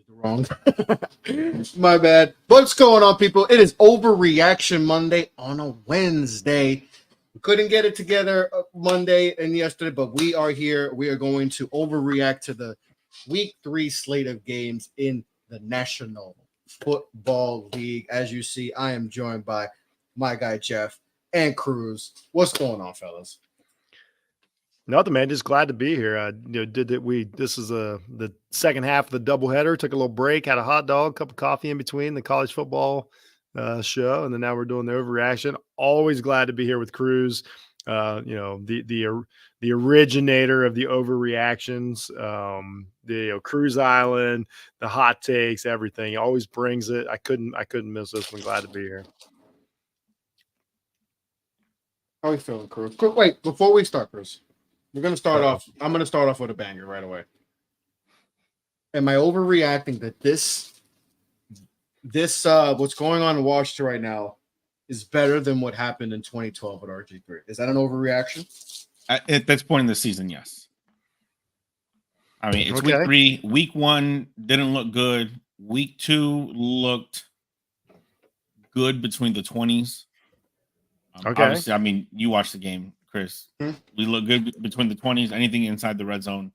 Wrong. My bad. What's going on, people? It is Overreaction Monday on a Wednesday. We couldn't get it together Monday and yesterday, but we are here. We are going to overreact to the Week 3 slate of games in the National Football League. As you see, I am joined by my guy Jeff and Cruz. What's going on, fellas? Nothing, man. Just glad to be here. This is the second half of the doubleheader. Took a little break, had a hot dog, cup of coffee in between the college football show, and then now we're doing the overreaction. Always glad to be here with Cruz. The originator of the overreactions, Cruise Island, the hot takes, everything. He always brings it. I couldn't miss this one. Glad to be here. How are you feeling, Cruz? Wait, before we start, Cruz. We're gonna start off. I'm gonna start off with a banger right away. Am I overreacting that this what's going on in Washington right now is better than what happened in 2012 at RG3? Is that an overreaction? At this point in the season, yes. I mean, it's Okay. Week 3. Week 1 didn't look good. Week 2 looked good between the 20s. Okay. Obviously, I mean, you watched the game, Chris. We look good between the 20s. Anything inside the red zone,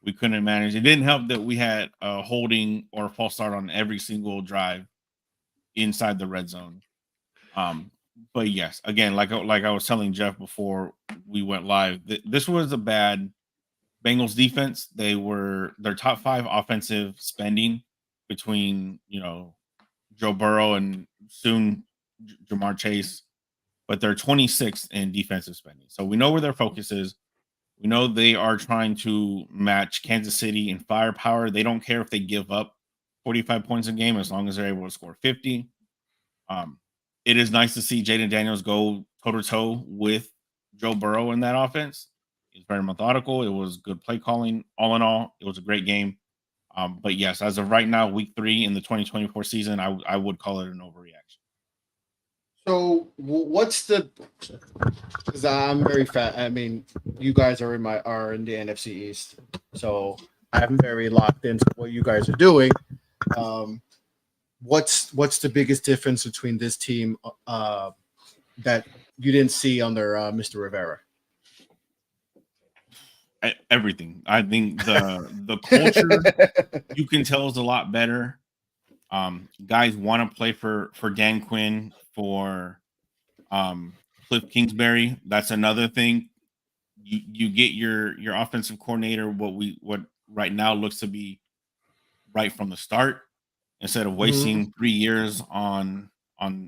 we couldn't manage. It didn't help that we had a holding or a false start on every single drive inside the red zone. But yes, again, like I was telling Jeff before we went live, this was a bad Bengals defense. Their top 5 offensive spending between Joe Burrow and soon Jamar Chase, but they're 26th in defensive spending. So we know where their focus is. We know they are trying to match Kansas City in firepower. They don't care if they give up 45 points a game as long as they're able to score 50. It is nice to see Jaden Daniels go toe-to-toe with Joe Burrow in that offense. He's very methodical. It was good play calling. All in all, it was a great game. But yes, as of right now, Week 3 in the 2024 season, I would call it an overreaction. So what's the? Because I'm very fat. I mean, you guys are in the NFC East, so I'm very locked into what you guys are doing. What's the biggest difference between this team that you didn't see under Mr. Rivera? Everything. I think the culture you can tell is a lot better. Guys want to play for Dan Quinn, for Cliff Kingsbury. That's another thing. You get your offensive coordinator what right now looks to be right from the start, instead of wasting 3 years on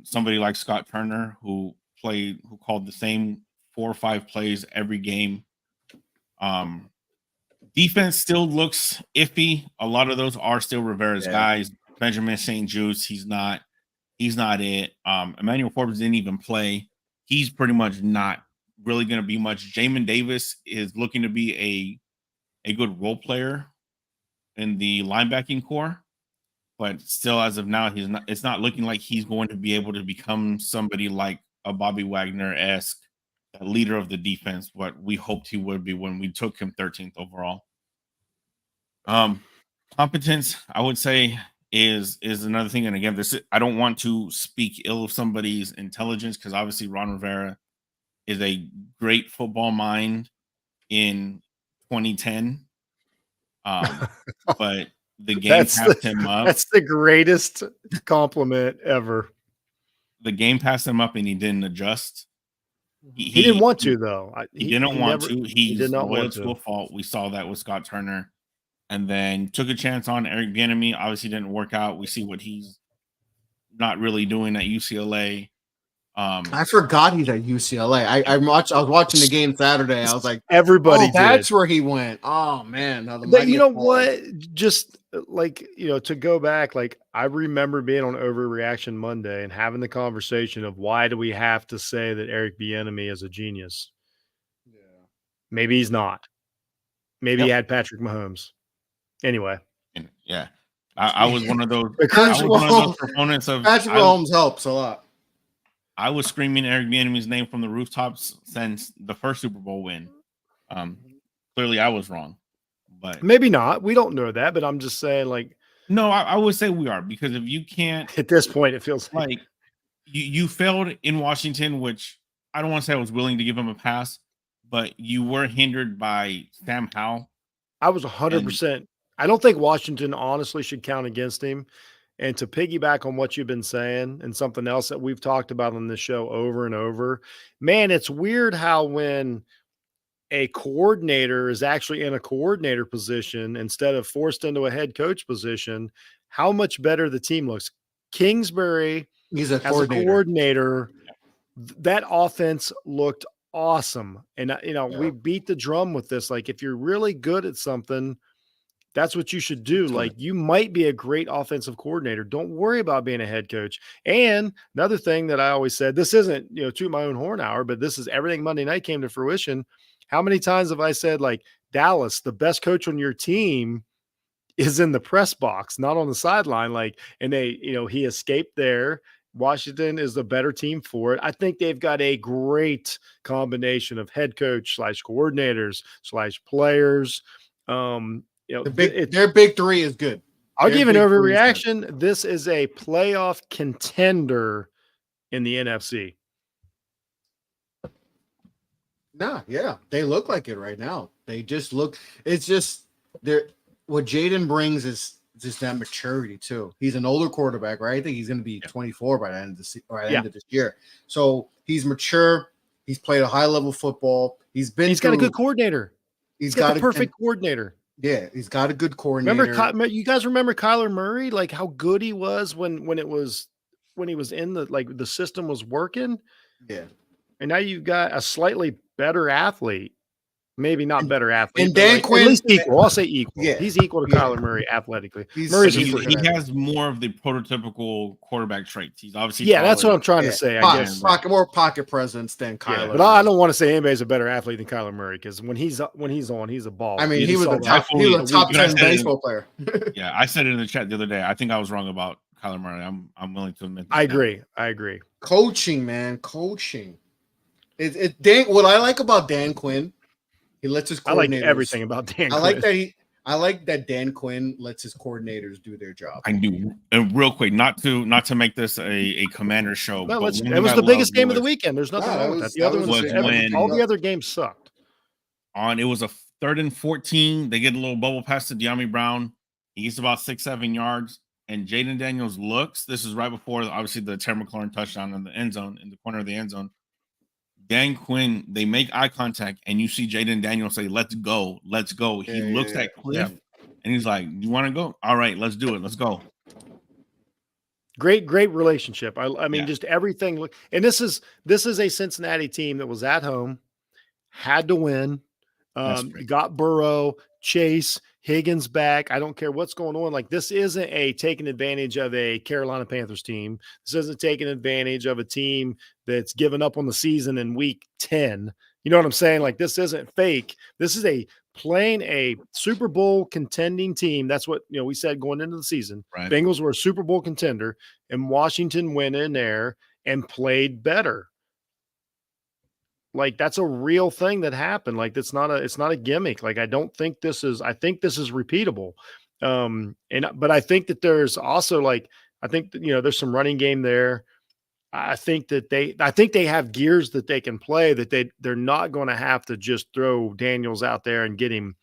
somebody like Scott Turner who called the same 4 or 5 plays every game. Defense still looks iffy. A lot of those are still Rivera's guys. Benjamin St. Juste, he's not it. Emmanuel Forbes didn't even play. He's pretty much not really going to be much. Jamin Davis is looking to be a good role player in the linebacking core, but still, as of now, it's not looking like he's going to be able to become somebody like a Bobby Wagner-esque leader of the defense, what we hoped he would be when we took him 13th overall. Competence, I would say, is another thing. And again, I don't want to speak ill of somebody's intelligence, because obviously Ron Rivera is a great football mind in 2010. But the game passed him up. That's the greatest compliment ever. The game passed him up and he didn't adjust. He didn't want to, though. He didn't want to. He did not want to a fault. We saw that with Scott Turner. And then took a chance on Eric Bieniemy. Obviously didn't work out. We see what he's not really doing at UCLA. I forgot he's at UCLA. I was watching the game Saturday. I was like, everybody. That's where he went. Oh man! You know what? Just to go back, I remember being on Overreaction Monday and having the conversation of why do we have to say that Eric Bieniemy is a genius? Yeah, maybe he's not. Maybe he had Patrick Mahomes. Anyway, yeah, I was one of those. Proponents of Patrick Mahomes helps a lot. I was screaming Eric Bieniemy's name from the rooftops since the first Super Bowl win. Clearly, I was wrong, but maybe not. We don't know that, but I'm just saying, No, I would say we are, because if you can't, At this point, it feels like you failed in Washington, which I don't want to say I was willing to give him a pass, but you were hindered by Sam Howell. I was And 100%. I don't think Washington honestly should count against him. And to piggyback on what you've been saying and something else that we've talked about on this show over and over, man, it's weird how when a coordinator is actually in a coordinator position instead of forced into a head coach position, how much better the team looks. Kingsbury, He's a as a coordinator. coordinator, that offense looked awesome. And, we beat the drum with this. Like, if you're really good at something, that's what you should do. Like, you might be a great offensive coordinator. Don't worry about being a head coach. And another thing that I always said, this isn't, toot my own horn hour, but this is everything Monday night came to fruition. How many times have I said, like, Dallas, the best coach on your team is in the press box, not on the sideline. Like, and he escaped there. Washington is the better team for it. I think they've got a great combination of head coach / coordinators / players. Their big three is good. I'll give an overreaction. This is a playoff contender in the NFC. Nah, yeah, they look like it right now. They just look. It's just what Jaden brings is just that maturity too. He's an older quarterback, right? I think he's going to be 24 by the end of this year. So he's mature. He's played a high level football. He's got a good coordinator. He's got the perfect coordinator. Yeah, he's got a good coordinator. Remember, you guys remember Kyler Murray? Like, how good he was when he was in the system was working. Yeah, and now you've got a slightly better athlete. Maybe not better athlete. And Dan Quinn, at least equal. I'll say equal. Yeah, he's equal to Kyler Murray athletically. He has more of the prototypical quarterback traits. He's obviously that's what I'm trying to say. I guess more pocket presence than Kyler. But I don't want to say anybody's a better athlete than Kyler Murray, because when he's on, he's a ball. I mean, he was a top 10 baseball player. Yeah, I said it in the chat the other day. I think I was wrong about Kyler Murray. I'm willing to admit that. I agree. Coaching, man, coaching. What I like about Dan Quinn, he lets his coordinators. I like everything about Dan Quinn. I like that Dan Quinn lets his coordinators do their job. I do. And real quick, not to make this a Commander show. No, it was the biggest game of the weekend. There's nothing wrong with that. The other all the other games sucked. It was a 3rd and 14. They get a little bubble pass to De'Ami Brown. He gets about 6-7 yards. And Jaden Daniels looks. This is right before, obviously, the Terry McLaurin touchdown in the end zone, in the corner of the end zone. Dan Quinn, they make eye contact, and you see Jaden Daniels say, "Let's go, let's go." He looks at Cliff, and he's like, "You want to go? All right, let's do it. Let's go." Great relationship. I mean, just everything. And this is a Cincinnati team that was at home, had to win, got Burrow, Chase, Higgins back. I don't care what's going on. Like, this isn't a taking advantage of a Carolina Panthers team. This isn't taking advantage of a team that's given up on the season in week 10. You know what I'm saying? Like, this isn't fake. This is playing a Super Bowl contending team. That's what, we said going into the season. Right. Bengals were a Super Bowl contender, and Washington went in there and played better. Like, that's a real thing that happened. Like, it's not a gimmick. Like, I think this is repeatable. But I think that there's also, like, I think that, there's some running game there. I think they have gears that they can play, that they're not going to have to just throw Daniels out there and get him,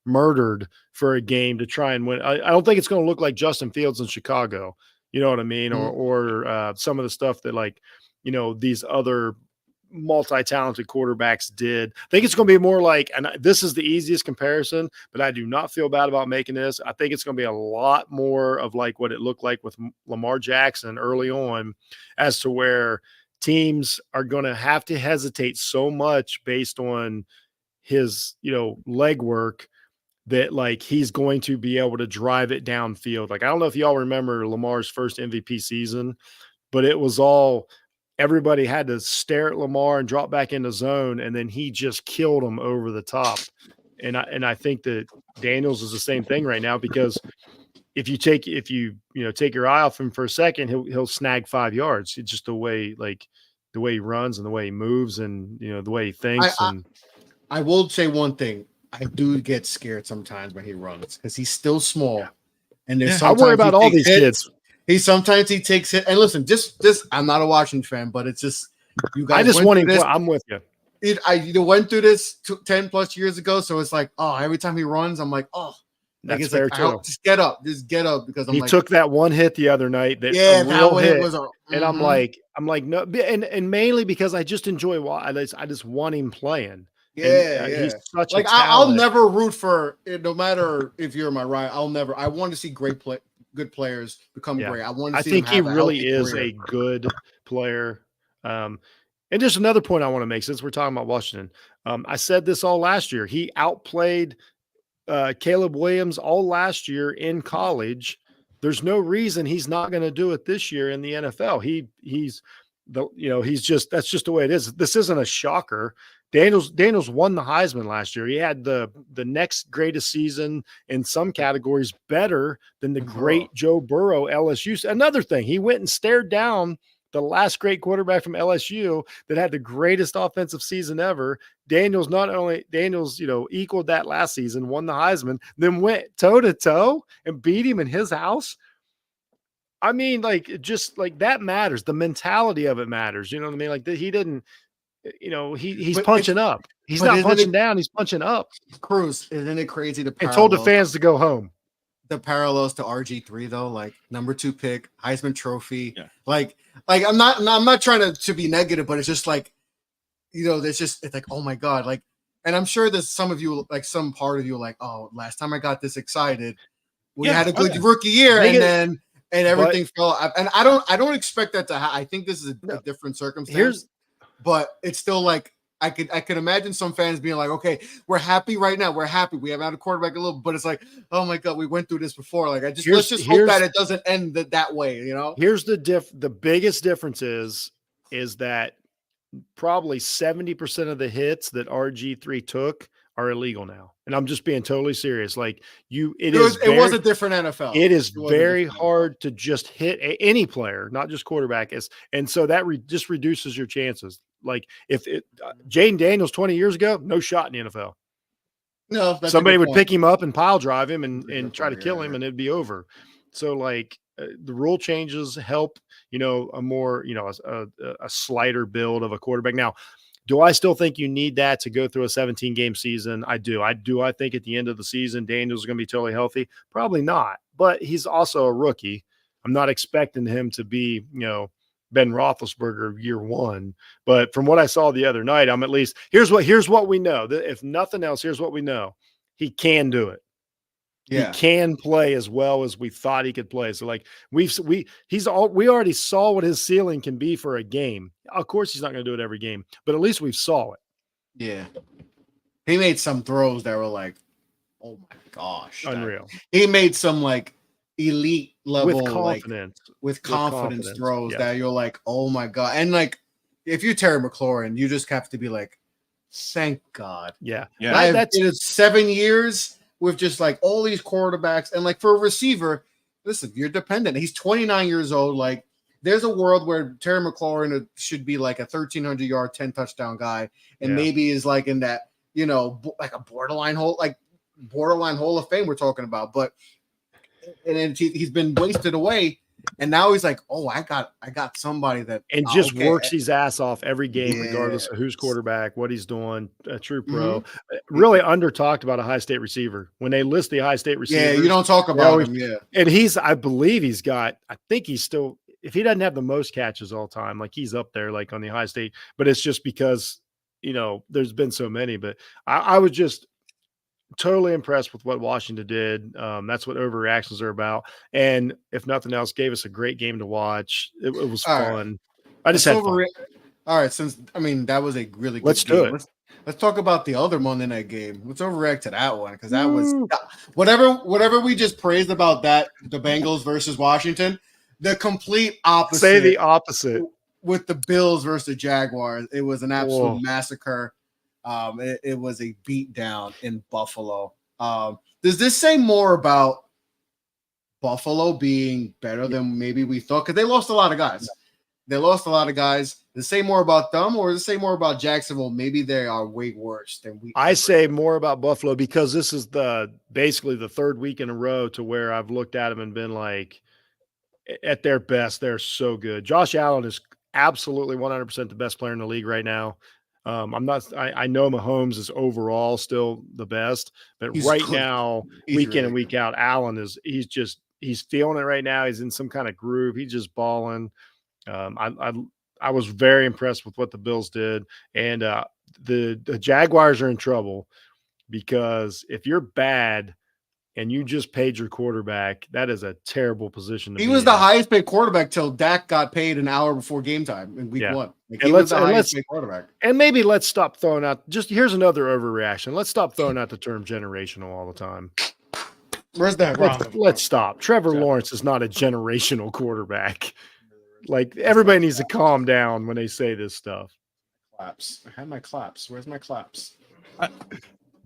murdered for a game to try and win. I don't think it's going to look like Justin Fields in Chicago. You know what I mean? Mm-hmm. Or some of the stuff that, like, these other multi-talented quarterbacks did. I think it's going to be more like, and this is the easiest comparison, but I do not feel bad about making this. I think it's going to be a lot more of like what it looked like with Lamar Jackson early on, as to where teams are going to have to hesitate so much based on his, legwork, that, like, he's going to be able to drive it downfield. Like, I don't know if y'all remember Lamar's first MVP season, but it was all, everybody had to stare at Lamar and drop back into zone, and then he just killed them over the top. And I think that Daniels is the same thing right now, because if you take your eye off him for a second, he'll snag 5 yards. It's just the way he runs and the way he moves and the way he thinks. I will say one thing. I do get scared sometimes when he runs, because he's still small. Yeah. And there's I worry sometimes about he all takes these hits. kids. Sometimes he takes it. And listen, just I'm not a Washington fan, but it's just you guys. I just went want through him. this. I'm with you. I went through this 10 plus years ago, so it's like, oh, every time he runs, I'm like, oh, like That's it's fair like, too. just get up because I'm He like, took that one hit the other night, that yeah, a that real one hit, was and I'm like, no, and mainly because I just enjoy. I just want him playing. And yeah. he's such a Like I'll talent. never root for it, no matter if you're my right. I want to see good players become Yeah. great. I want to I see them think he have a really healthy is career. a good player. And just another point I want to make, since we're talking about Washington, I said this all last year. He outplayed Caleb Williams all last year in college. There's no reason he's not going to do it this year in the NFL. That's just the way it is. This isn't a shocker. Daniels won the Heisman last year. He had the next greatest season in some categories, better than the great Joe Burrow LSU. Another thing, he went and stared down the last great quarterback from LSU that had the greatest offensive season ever. Daniels equaled that last season, won the Heisman, then went toe to toe and beat him in his house. I mean, just that matters. The mentality of it matters. You know what I mean? Like he didn't, he's punching up. He's not punching down. He's punching up. Cruz, isn't it crazy to and told the fans to go home? The parallels to RG3 though, like number 2 pick, Heisman Trophy. Yeah. Like I'm not trying to be negative, but it's just like, it's like, oh my God. Like, and I'm sure there's some of you, like some part of you like, oh, last time I got this excited, we had a good rookie year and everything fell out. And I don't expect that to happen. I think this is a different circumstance, but it's still like, I could imagine some fans being like, okay, we're happy right now. We're happy. We haven't had a quarterback a little, but it's like, oh my God, we went through this before. Like, let's just hope that it doesn't end that way, Here's the biggest difference is that probably 70% of the hits that RG3 took are illegal now. And I'm just being totally serious. Like it was a different NFL. It is very hard to just hit any player, not just quarterback. And so that just reduces your chances. Like if Jaden Daniels 20 years ago, no shot in the NFL. No, somebody would pick him up and pile drive him and try to kill him, and it'd be over. So the rule changes help, a more, a slighter build of a quarterback. Now, do I still think you need that to go through a 17-game season? I do. I think at the end of the season, Daniels is going to be totally healthy? Probably not, but he's also a rookie. I'm not expecting him to be, Ben Roethlisberger year one, but from what I saw the other night, I'm at least here's what we know. If nothing else, here's what we know: he can do it. Yeah. He can play as well as we thought he could play. So we already saw what his ceiling can be for a game. Of course, he's not going to do it every game, but at least we saw it. Yeah, he made some throws that were like, oh my gosh, unreal. He made some elite level with confidence throws that you're like, oh my God. And if you're Terry McLaurin, you just have to be like, thank God. Yeah. It is 7 years with just all these quarterbacks. And for a receiver, listen, you're dependent. He's 29 years old. There's a world where Terry McLaurin should be a 1,300 yard, 10 touchdown guy. And maybe is in that, a borderline Hall of Fame we're talking about. But and then he's been wasted away, and now he's like, oh, I got somebody that works his ass off every game, regardless of who's quarterback, what he's doing. A true pro. Really under talked about a high state receiver when they list the high state receivers. Yeah, you don't talk about him. Yeah, and I believe he's got. I think he's still, if he doesn't have the most catches all time, he's up there on the high state. But it's just because there's been so many. But I was just totally impressed with what Washington did. That's what overreactions are about. And if nothing else, gave us a great game to watch. It was fun. I just had fun. All right. That was a really good Let's game. do it. Let's talk about the other Monday night game. Let's overreact to that one. Cause that was whatever we just praised about that, the Bengals versus Washington, the complete opposite. Say the opposite with the Bills versus the Jaguars. It was an absolute massacre. It was a beatdown in Buffalo. Does this say more about Buffalo being better than maybe we thought? Because they lost a lot of guys. They lost a lot of guys. Does it say more about them, or does it say more about Jacksonville? Maybe they are way worse than we. I say more about Buffalo because this is basically the third week in a row to where I've looked at them and been like, at their best, they're so good. Josh Allen is absolutely 100% the best player in the league right now. I know Mahomes is overall still the best, but now, week in and week out, Allen he's feeling it right now. He's in some kind of groove. He's just balling. I was very impressed with what the Bills did, and the Jaguars are in trouble because if you're bad and you just paid your quarterback, that is a terrible position to be in. He was the highest paid quarterback till Dak got paid an hour before game time in week 1. Like, he was the highest paid quarterback. And maybe let's stop throwing out. Here's another overreaction. Let's stop throwing out the term generational all the time. Where's that? Let's stop. Trevor Lawrence is not a generational quarterback. Like, everybody needs to calm down when they say this stuff. Claps. I had my claps. Where's my claps?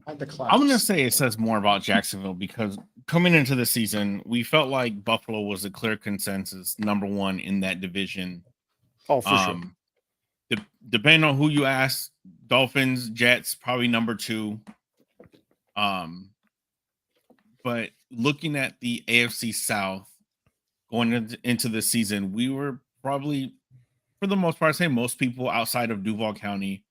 I'm going to say it says more about Jacksonville because coming into the season, we felt like Buffalo was a clear consensus number 1 in that division. Oh, for sure. Depending on who you ask, Dolphins, Jets, probably number 2. But looking at the AFC South going into the season, we were probably, for the most part, I say most people outside of Duval County,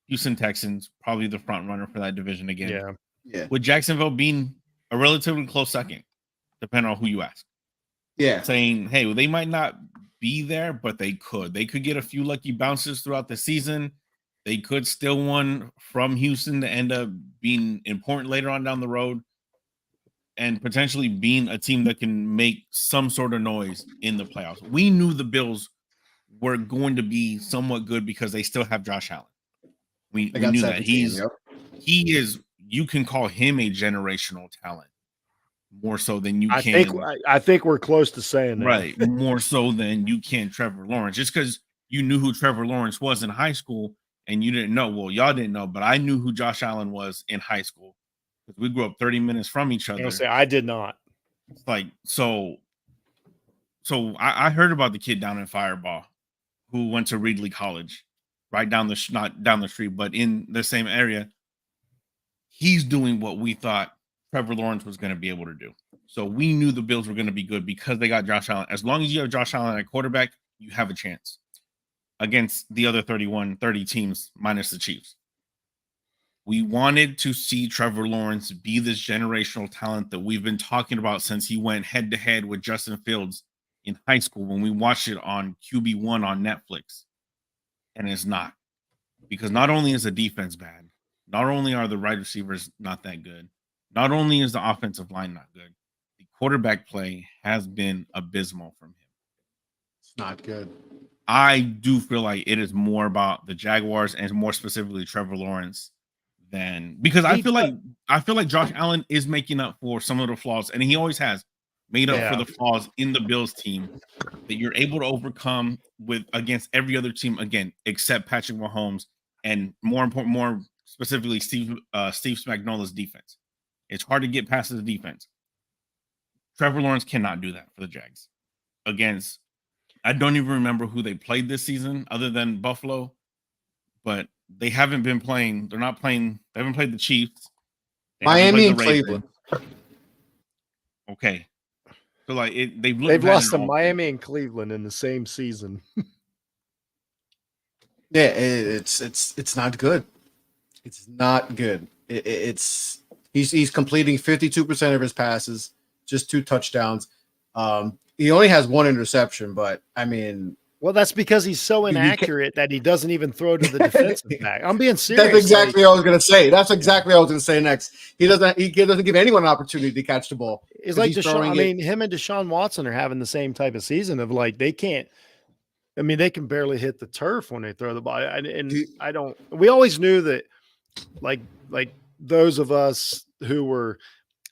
Houston Texans, probably the front runner for that division again. Yeah. With Jacksonville being a relatively close second, depending on who you ask. Yeah. Saying, hey, well, they might not be there, but they could. They could get a few lucky bounces throughout the season. They could steal one from Houston to end up being important later on down the road and potentially being a team that can make some sort of noise in the playoffs. We knew the Bills were going to be somewhat good because they still have Josh Allen. We knew that he is, you can call him a generational talent more so than you can. I think we're close to saying that. Right. More so than you can Trevor Lawrence. Just because you knew who Trevor Lawrence was in high school and you didn't know. Well, y'all didn't know, but I knew who Josh Allen was in high school because we grew up 30 minutes from each other. I did not. Like, so I heard about the kid down in Fireball who went to Reedley College. Right down not down the street, but in the same area. He's doing what we thought Trevor Lawrence was going to be able to do. So we knew the Bills were going to be good because they got Josh Allen. As long as you have Josh Allen at quarterback, you have a chance against the other 30 teams minus the Chiefs. We wanted to see Trevor Lawrence be this generational talent that we've been talking about since he went head-to-head with Justin Fields in high school when we watched it on QB1 on Netflix. And it's not, because not only is the defense bad, not only are the wide receivers not that good, not only is the offensive line not good, the quarterback play has been abysmal from him. It's not good. I do feel like it is more about the Jaguars and more specifically Trevor Lawrence because I feel like Josh Allen is making up for some of the flaws, and he always has made up for the flaws in the Bills team that you're able to overcome against every other team again, except Patrick Mahomes and more specifically Steve Spagnuolo's defense. It's hard to get past the defense. Trevor Lawrence cannot do that for the Jags against. I don't even remember who they played this season other than Buffalo, but they haven't been playing. They're not playing. They haven't played the Chiefs. Miami and Cleveland. Okay. So like they've lost to Miami and Cleveland in the same season. Yeah, it's not good. It's not good. He's completing 52% of his passes, just 2 touchdowns. He only has 1 interception, but I mean, well, that's because he's so inaccurate that he doesn't even throw to the defensive back. I'm being serious. That's exactly what I was going to say. That's exactly what I was going to say next. He doesn't give anyone an opportunity to catch the ball. It's like Deshaun. I mean, him and Deshaun Watson are having the same type of season of like they can't. I mean, they can barely hit the turf when they throw the ball. I don't. We always knew that, like those of us who were,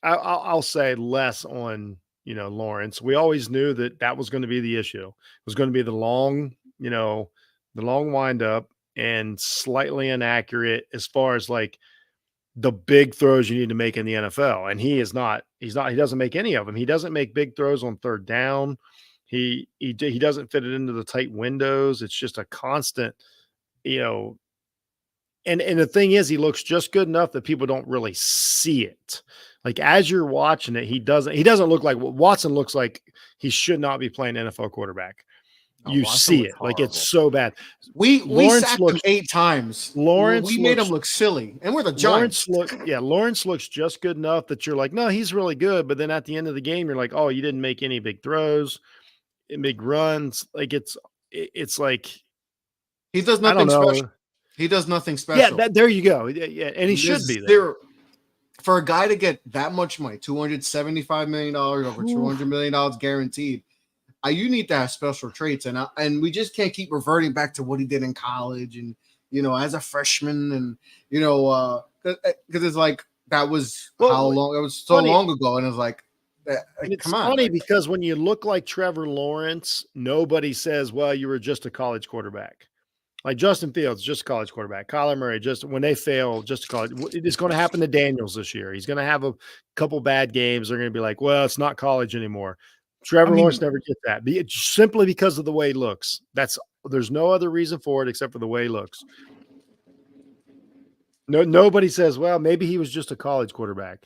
I'll say less on. Lawrence, we always knew that was going to be the issue. It was going to be the long wind up and slightly inaccurate as far as like the big throws you need to make in the NFL. And he doesn't make any of them. He doesn't make big throws on 3rd down. He doesn't fit it into the tight windows. It's just a constant, you know. And the thing is, he looks just good enough that people don't really see it. Like as you're watching it, he doesn't look like what Watson looks like. He should not be playing NFL quarterbaap. You Watson see looks it like horrible. it's so bad. We Lawrence sacked looks him 8 times. Lawrence we made looks- him look silly, and we're the Giants. Lawrence looks just good enough that you're like, no, he's really good. But then at the end of the game, you're like, oh, you didn't make any big throws, big runs. Like it's like He does I don't nothing know. special. He does nothing special. Yeah, there you go. Yeah, and he should be there. For a guy to get that much money, $275 million, over $200 million guaranteed, you need to have special traits, and we just can't keep reverting back to what he did in college and as a freshman, and because it's like that was how long it was so long ago, and it's like. It's come on, funny because when you look like Trevor Lawrence, nobody says, well, you were just a college quarterback. Like Justin Fields, just a college quarterback. Kyler Murray, just when they fail, just a college. It's going to happen to Daniels this year. He's going to have a couple bad games. They're going to be like, well, it's not college anymore. Trevor Lawrence never gets that. Simply because of the way he looks. There's no other reason for it except for the way he looks. Nobody says, well, maybe he was just a college quarterback.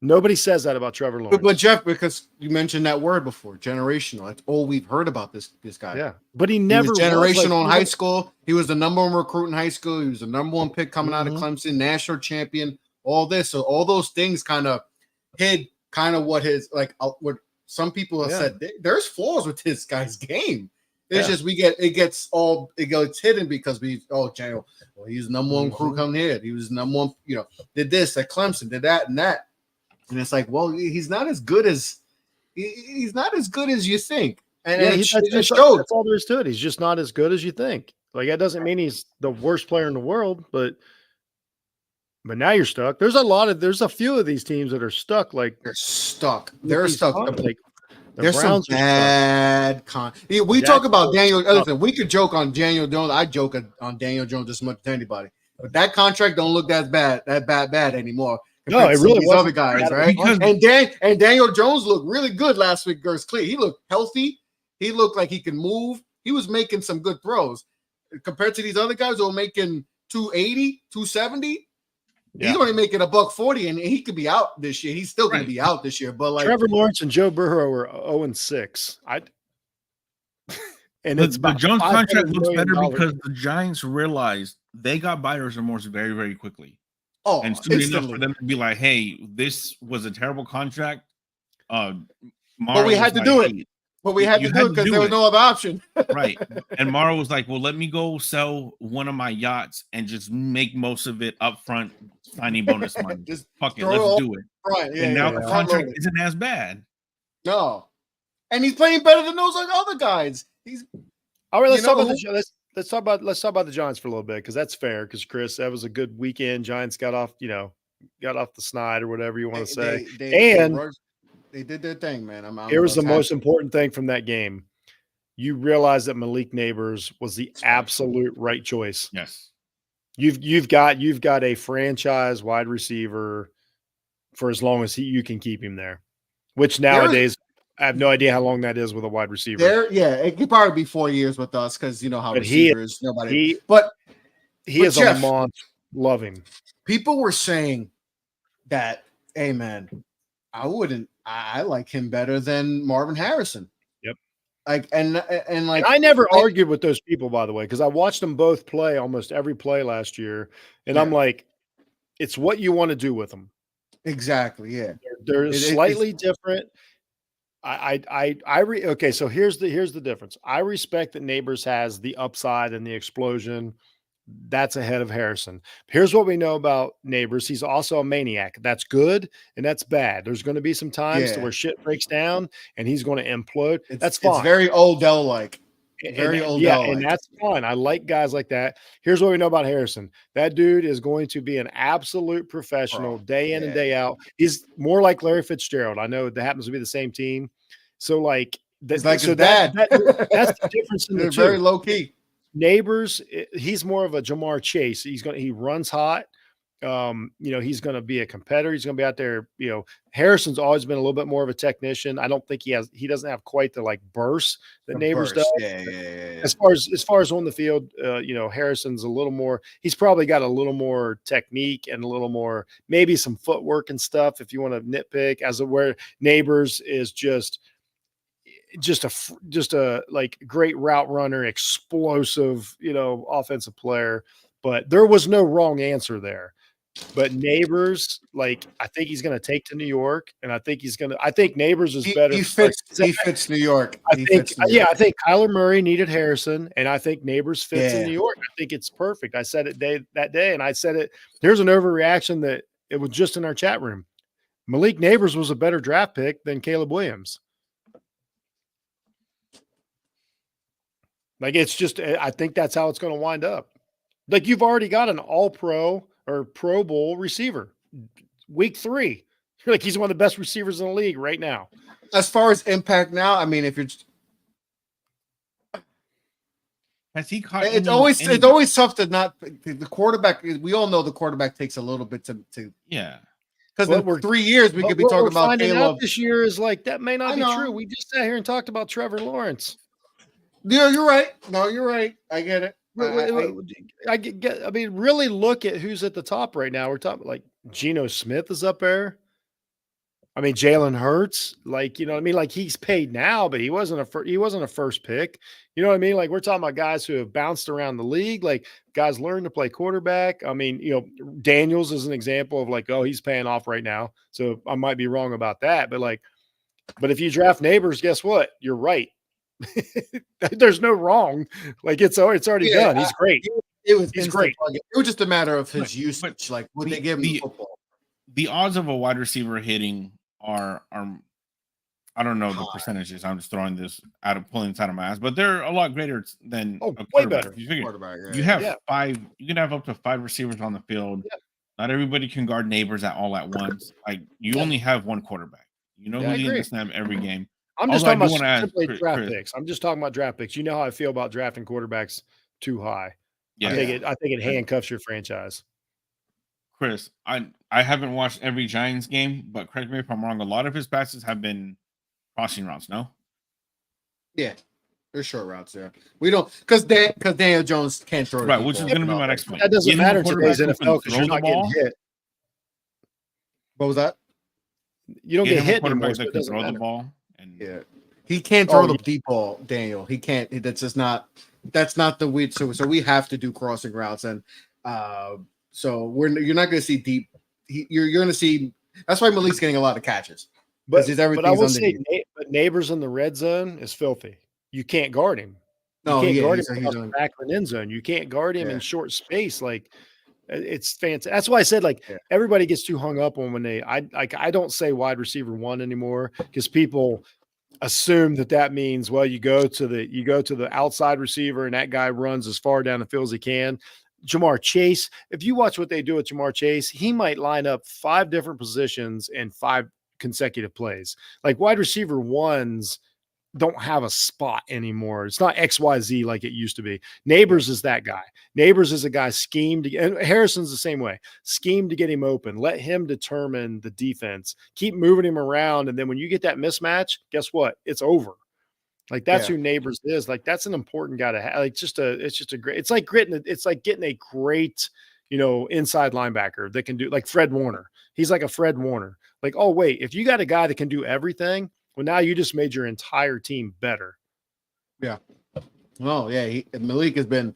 Nobody says that about Trevor Lawrence. But Jeff, because you mentioned that word before, generational. That's all we've heard about this guy. Yeah, but he never was generational in high school. He was the number 1 recruit in high school. He was the number 1 pick coming out of Clemson, national champion. All this, so all those things kind of hid what his what some people have said. There's flaws with this guy's game. It's just it gets hidden because he's the number 1 recruit coming here. He was number 1. Did this at Clemson, did that and that. And it's like, well, he's not as good as you think. And it showed. That's all there is to it. He's just not as good as you think. Like that doesn't mean he's the worst player in the world, but now you're stuck. There's a few of these teams that are stuck. Like they're stuck. They're stuck. Like there's some bad we talk about Daniel. Listen, we could joke on Daniel Jones. I joke on Daniel Jones as much as anybody. But that contract don't look that bad anymore. No, it really these other guys, right? And Daniel Jones looked really good last week versus Cleveland. He looked healthy. He looked like he can move. He was making some good throws compared to these other guys who are making 280, 270. Yeah. He's only making $140, and he could be out this year. He's still going to be out this year. But like Trevor Lawrence and Joe Burrow are 0-6. And the Jones contract looks better because the Giants realized they got buyer's remorse very, very quickly. And soon enough for them to be like, hey, this was a terrible contract. But we had to do it. But we had to do it because there was no other option. Right. And Morrow was like, well, let me go sell one of my yachts and just make most of it upfront signing bonus money. Just fuck it. Let's do it. Right. Yeah, and now the contract isn't as bad. No. And he's playing better than those other guys. All right, let's talk about let's talk about the Giants for a little bit because that's fair. Because Chris, that was a good weekend. Giants got off the snide or whatever you want to say, they did their thing, man. Here was the most important thing from that game. You realize that Malik Neighbors was the absolute right choice. Yes, you've got a franchise wide receiver for as long as you can keep him there. Which nowadays. I have no idea how long that is with a wide receiver. It could probably be 4 years with us because you know how receivers nobody. He is Jeff, a monster. Love him. People were saying that, hey man, I like him better than Marvin Harrison. Yep. And I never argued with those people, by the way, because I watched them both play almost every play last year, and I'm like, it's what you want to do with them. Exactly. Yeah. They're slightly different. Okay, so here's the difference. I respect that Neighbors has the upside and the explosion. That's ahead of Harrison. Here's what we know about Neighbors. He's also a maniac. That's good and that's bad. There's going to be some times to where shit breaks down and he's going to implode. That's fine. It's very Odell-like. Very Odell-like. And that's fine. I like guys like that. Here's what we know about Harrison. That dude is going to be an absolute professional day in and day out. He's more like Larry Fitzgerald. I know that happens to be the same team. So like, that's his dad. That's the difference in the two. Very low key. Neighbors, he's more of a Jamar Chase. He runs hot. He's going to be a competitor. He's going to be out there. Harrison's always been a little bit more of a technician. I don't think he doesn't have quite the burst that Neighbors does. Yeah. As far as on the field, Harrison's a little more. He's probably got a little more technique and a little more, maybe some footwork and stuff. If you want to nitpick, where Neighbors is just a great route runner, explosive, offensive player. But there was no wrong answer there. But Neighbors, I think he's going to take to New York, and I think Neighbors is better. He fits New York. I think Kyler Murray needed Harrison, and I think Neighbors fits in New York. I think it's perfect. I said it that day, and I said it. Here's an overreaction that it was just in our chat room. Malik Neighbors was a better draft pick than Caleb Williams. It's just, I think that's how it's going to wind up. You've already got an all-pro or Pro Bowl receiver. Week 3. He's one of the best receivers in the league right now. As far as impact now, I mean, if you're has he caught it's always tough to not the quarterback. We all know the quarterback takes a little bit to because in 3 years we could be talking about Caleb. This year is that may not be true. We just sat here and talked about Trevor Lawrence. Yeah, you're right. No, you're right. I get it. I mean, really look at who's at the top right now. We're talking Geno Smith is up there. I mean, Jalen Hurts, he's paid now, but he wasn't a first pick. You know what I mean? We're talking about guys who have bounced around the league, guys learn to play quarterback. I mean, Daniels is an example of he's paying off right now. So I might be wrong about that, but if you draft Neighbors, guess what? You're right. There's no wrong. It's already done. He's great. He's great. It was just a matter of his usage. Would they give him the football? The odds of a wide receiver hitting are I don't know the percentages. I'm just throwing this pulling this out of my ass, but they're a lot greater than way better. You have 5. You can have up to 5 receivers on the field. Yeah. Not everybody can guard Neighbors all at once. You only have one quarterback. Who's going to snap every game. I'm just talking about simply draft picks. I'm just talking about draft picks. You know how I feel about drafting quarterbacks too high. Yeah. I think it handcuffs your franchise. Chris, I haven't watched every Giants game, but correct me if I'm wrong. A lot of his passes have been crossing routes, no? Yeah, they're short routes. Yeah, we don't because Daniel Jones can't throw. Right, which is going to be my next point. That doesn't matter in today's NFL because you're not getting hit. What was that? You don't get hit anymore. That can throw the ball. He can't throw the deep ball, Daniel. He can't. That's not the weed. So we have to do crossing routes, and so you're not going to see deep. You're going to see. That's why Malik's getting a lot of catches. But I will say, but Neighbors in the red zone is filthy. You can't guard him. You can't guard him in the back of an end zone. You can't guard him in short space. It's fantastic. That's why I said everybody gets too hung up on when I don't say wide receiver 1 anymore because people assume that means you go to the outside receiver and that guy runs as far down the field as he can. Jamar Chase, if you watch what they do with Jamar Chase, he might line up 5 different positions in 5 consecutive plays. Wide receiver 1s don't have a spot anymore. It's not XYZ like it used to be. Neighbors is that guy. Neighbors is a guy schemed to and Harrison's the same way. Scheme to get him open. Let him determine the defense. Keep moving him around. And then when you get that mismatch, guess what? It's over. That's who Neighbors is. That's an important guy to have. It's just a great, it's like getting a great, inside linebacker that can do Fred Warner. He's like a Fred Warner. Oh, wait, if you got a guy that can do everything, well, now you just made your entire team better. Yeah. Well, yeah. Malik has been.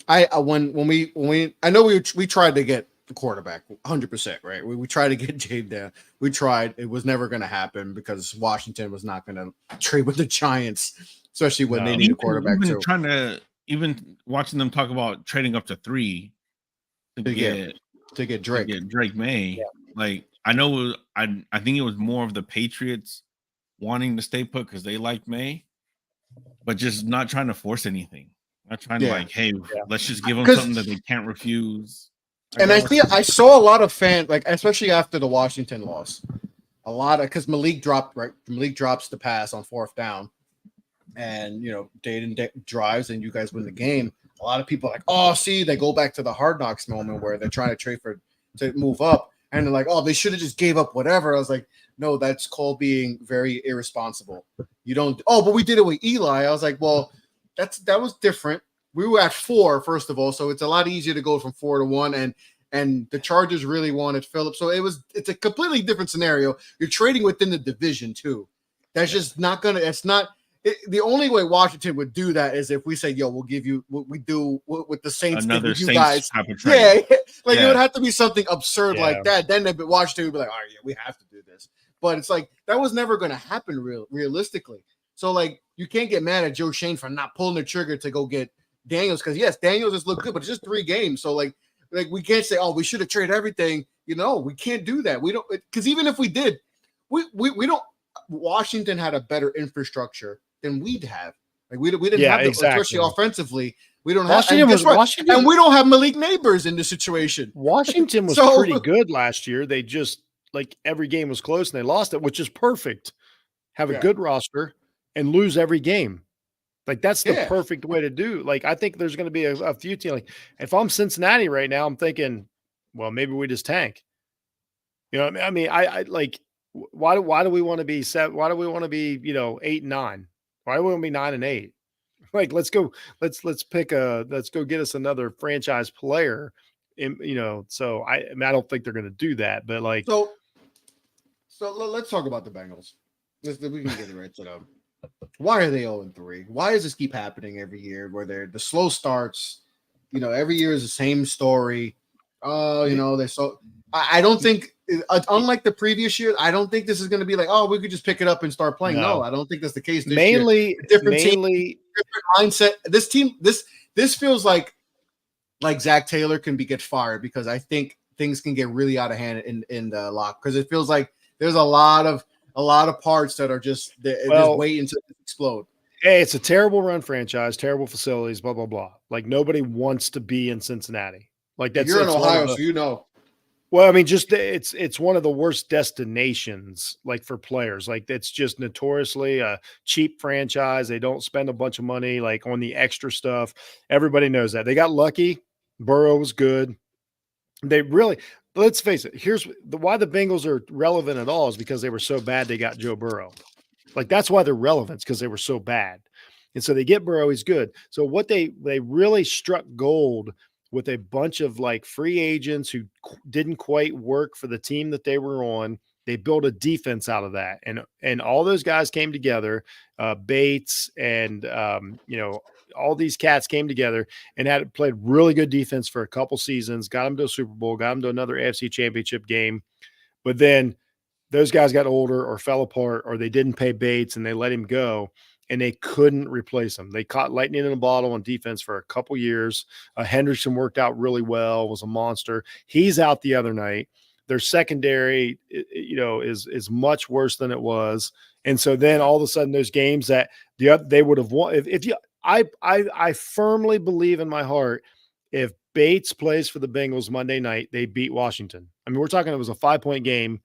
I know we tried to get the quarterback 100%, right? We tried to get Jade down. We tried. It was never going to happen because Washington was not going to trade with the Giants, especially when they need a quarterback. Even watching them talk about trading up to 3 to get Drake. To get Drake May. Yeah. I know. I think it was more of the Patriots wanting to stay put because they like May, but just not trying to force anything. Not trying to let's just give them something that they can't refuse. And I saw a lot of fans, especially after the Washington loss, a lot of because Malik dropped Malik drops the pass on 4th down, and Dayton drives and you guys win the game. A lot of people are they go back to the Hard Knocks moment where they're trying to trade for to move up. And they're like, oh, they should have just gave up whatever. I was like, no, that's called being very irresponsible. You don't. Oh, but we did it with Eli. I was like, well, that was different. We were at 4, first of all, so it's a lot easier to go from 4 to 1. And the Chargers really wanted Phillips, so it's a completely different scenario. You're trading within the division too. That's just not gonna. It's not. The only way Washington would do that is if we say, "Yo, we'll give you what we do with the Saints Another with you Saints guys." type of trade. Yeah, like it would have to be something absurd Yeah. like that. Then Washington would be like, "All right, yeah, we have to do this." But it's like that was never going to happen realistically. So like you can't get mad at Joe Shane for not pulling the trigger to go get Daniels because yes, Daniels has looked good, but it's just 3 games. So like we can't say, "Oh, we should have traded everything." You know, we can't do that. We don't because even if we did, we don't. Washington had a better infrastructure than we'd have. Like we didn't have the, especially offensively. We don't have Washington, and we don't have Malik Neighbors in the situation. Washington was pretty good last year. They just like every game was close and they lost it, which is perfect. Have a good roster and lose every game. Like that's the perfect way to do. Like I think there's going to be a few teams. Like if I'm Cincinnati right now, I'm thinking, well, maybe we just tank. You know what I mean? I like why do we want to be set? Why do we want to be 8-9? Why do we want to be 9-8? Like let's go get us another franchise player. So I don't think they're going to do that. But like so let's talk about the Bengals. We can get it right to them. Why are they 0-3? Why does this keep happening every year? Where they're the slow starts, every year is the same story. They're so. I don't think, unlike the previous year, I don't think this is going to be like, oh, we could just pick it up and start playing. No, I don't think that's the case. This year. Different mindset. This team, this feels like Zach Taylor can get fired because I think things can get really out of hand in the lock because it feels like there's a lot of parts that are just waiting to explode. Hey, it's a terrible run franchise, terrible facilities, blah blah blah. Like nobody wants to be in Cincinnati. Like that's you're in Ohio, so Well, I mean, just it's one of the worst destinations, like for players. Like it's just notoriously a cheap franchise. They don't spend a bunch of money like on the extra stuff. Everybody knows that. They got lucky. Burrow was good. They really, let's face it. Here's why the Bengals are relevant at all is because they were so bad. They got Joe Burrow. Like that's why they're relevant because they were so bad. And so they get Burrow. He's good. So what they really struck gold with a bunch of like free agents who didn't quite work for the team that they were on. They built a defense out of that. And all those guys came together, Bates and, all these cats came together and had played really good defense for a couple seasons, got them to a Super Bowl, got them to another AFC championship game. But then those guys got older or fell apart or they didn't pay Bates and they let him go. And they couldn't replace him. They caught lightning in a bottle on defense for a couple years. Hendrickson worked out really well, was a monster. He's out the other night. Their secondary, is much worse than it was. And so then all of a sudden, those games that they would have won. I firmly believe in my heart, if Bates plays for the Bengals Monday night, they beat Washington. I mean, we're talking it was a 5-point game.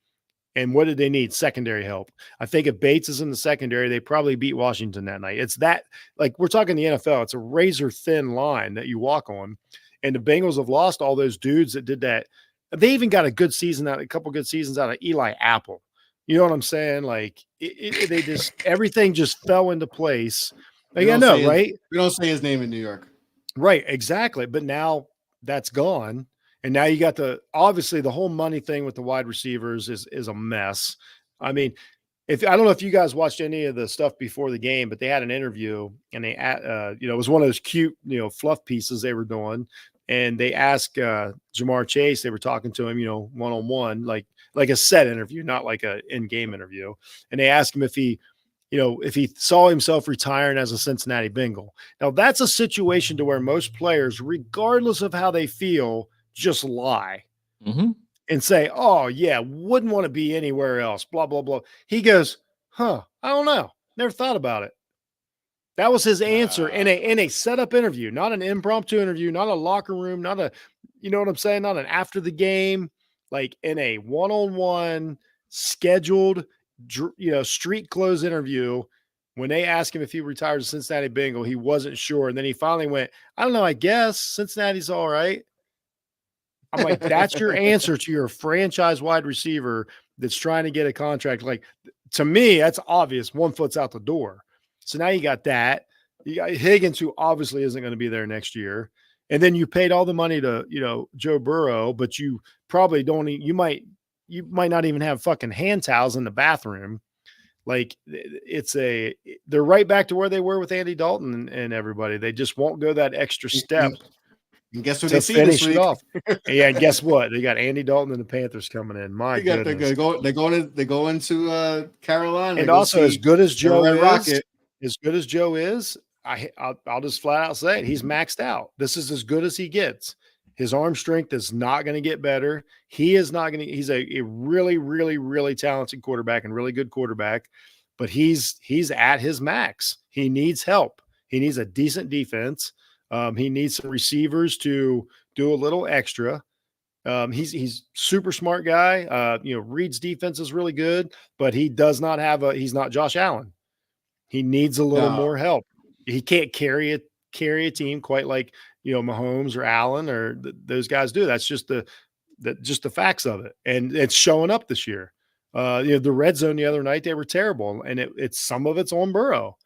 And what did they need? Secondary help. I think if Bates is in the secondary, they probably beat Washington that night. It's that, like we're talking the NFL, it's a razor thin line that you walk on. And the Bengals have lost all those dudes that did that. They even got a couple good seasons out of Eli Apple. You know what I'm saying? Like they just, everything just fell into place. Like, I know, right? We don't say his name in New York. Right. Exactly. But now that's gone. And now you got obviously the whole money thing with the wide receivers is a mess. I mean, I don't know if you guys watched any of the stuff before the game, but they had an interview and they, it was one of those cute, fluff pieces they were doing. And they asked Jamar Chase, they were talking to him, one-on-one, like a set interview, not like a in-game interview. And they asked him if he saw himself retiring as a Cincinnati Bengal. Now that's a situation to where most players, regardless of how they feel, just lie and say, oh yeah, wouldn't want to be anywhere else, blah, blah, blah. He goes, I don't know. Never thought about it. That was his answer in a setup interview, not an impromptu interview, not a locker room, not a, you know what I'm saying? Not an after the game, like in a one-on-one scheduled, street clothes interview. When they asked him if he retired as Cincinnati Bengal, he wasn't sure. And then he finally went, I don't know, I guess Cincinnati's all right. I'm like, that's your answer to your franchise wide receiver that's trying to get a contract. Like, to me, that's obvious. 1 foot's out the door. So now you got that. You got Higgins, who obviously isn't going to be there next year. And then you paid all the money to, Joe Burrow, but you probably don't, you might not even have fucking hand towels in the bathroom. Like, they're right back to where they were with Andy Dalton and everybody. They just won't go that extra step. And guess what to they see finish this it week? off. Yeah, and guess what? They got Andy Dalton and the Panthers coming in. My goodness. They go into Carolina. And also, as good as Joe is, I'll just flat out say it. He's maxed out. This is as good as he gets. His arm strength is not going to get better. He is not going to. He's a really, really, really talented quarterback and really good quarterback, but he's at his max. He needs help. He needs a decent defense. He needs some receivers to do a little extra. He's super smart guy. Reed's defense is really good, but he does not have he's not Josh Allen. He needs a little more help. He can't carry a team quite like, Mahomes or Allen or those guys do. That's just the facts of it. And it's showing up this year. The red zone the other night, they were terrible. And it's some of it's on Burrow.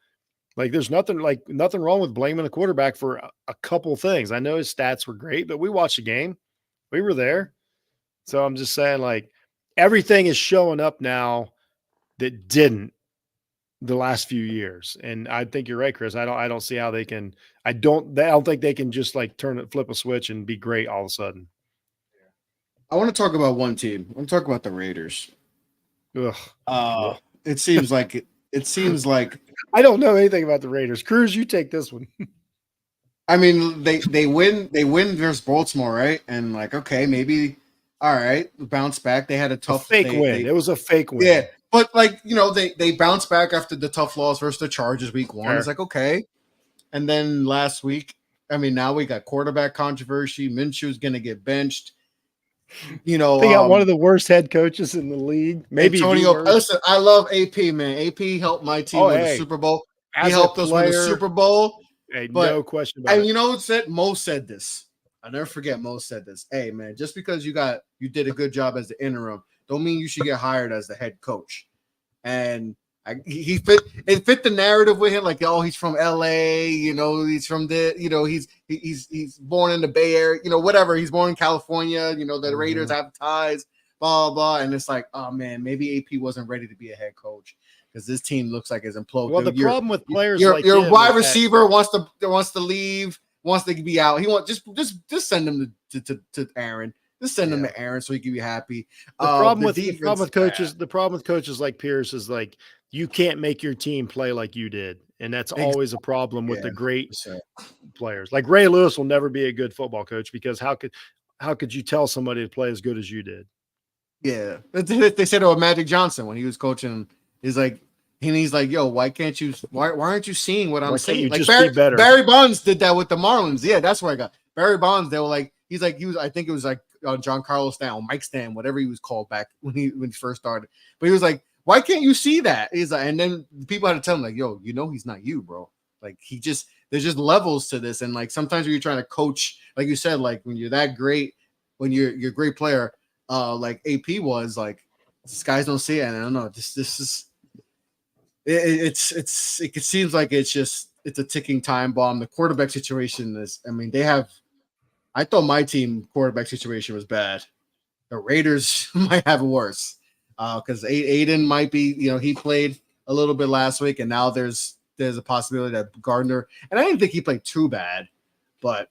Like, there's nothing wrong with blaming the quarterback for a couple things. I know his stats were great, but we watched the game. We were there. So I'm just saying, like, everything is showing up now that didn't the last few years. And I think you're right, Chris. I don't see how they can. I don't think they can just like flip a switch and be great all of a sudden. I want to talk about one team. I want to talk about the Raiders. Ugh. It seems like I don't know anything about the Raiders. Cruz, you take this one. I mean, they win versus Baltimore, right? And like, okay, maybe all right, bounce back. They had a tough fake win. It was a fake win. Yeah, but like, they bounced back after the tough loss versus the Chargers week 1. Sure. It's like, okay. And then last week, now we got quarterback controversy. Minshew's gonna get benched. They got one of the worst head coaches in the league. Maybe Antonio. Listen, I love AP, man. AP helped my team win the Super Bowl. He helped us win the Super Bowl. Hey, no question about it. And what said? Mo said this. I'll never forget. Mo said this. Hey, man, just because you did a good job as the interim, don't mean you should get hired as the head coach. And he fit the narrative with him, like, he's from LA, he's from he's born in the Bay Area, whatever. He's born in California, the Raiders have ties, blah, blah. And it's like, oh man, maybe AP wasn't ready to be a head coach because this team looks like it's imploded. Well, the problem with players your wide receiver wants to leave, wants to be out. He wants just send him to Aaron. Just send him to Aaron so he can be happy. The problem with coaches like Pierce is like, you can't make your team play like you did. And that's always a problem with the great players. Like Ray Lewis will never be a good football coach because how could you tell somebody to play as good as you did? Yeah. They said about Magic Johnson when he was coaching. He's like, yo, why aren't you seeing what I'm saying? Like Barry Bonds did that with the Marlins. Yeah, that's where I got Barry Bonds. They were like, I think it was like John Carlos Stan, Mike Stan, whatever he was called back when he first started. But he was like, why can't you see that? He's like, and then people had to tell him like, yo, he's not you, bro. Like there's just levels to this. And like, sometimes when you're trying to coach, like you said, like when you're that great, when you're a great player, like AP was, like, these guys don't see it. And I don't know, this is, it seems like it's a ticking time bomb. The quarterback situation is, I thought my team quarterback situation was bad. The Raiders might have it worse. Because Aiden might be, he played a little bit last week, and now there's a possibility that Gardner, and I didn't think he played too bad, but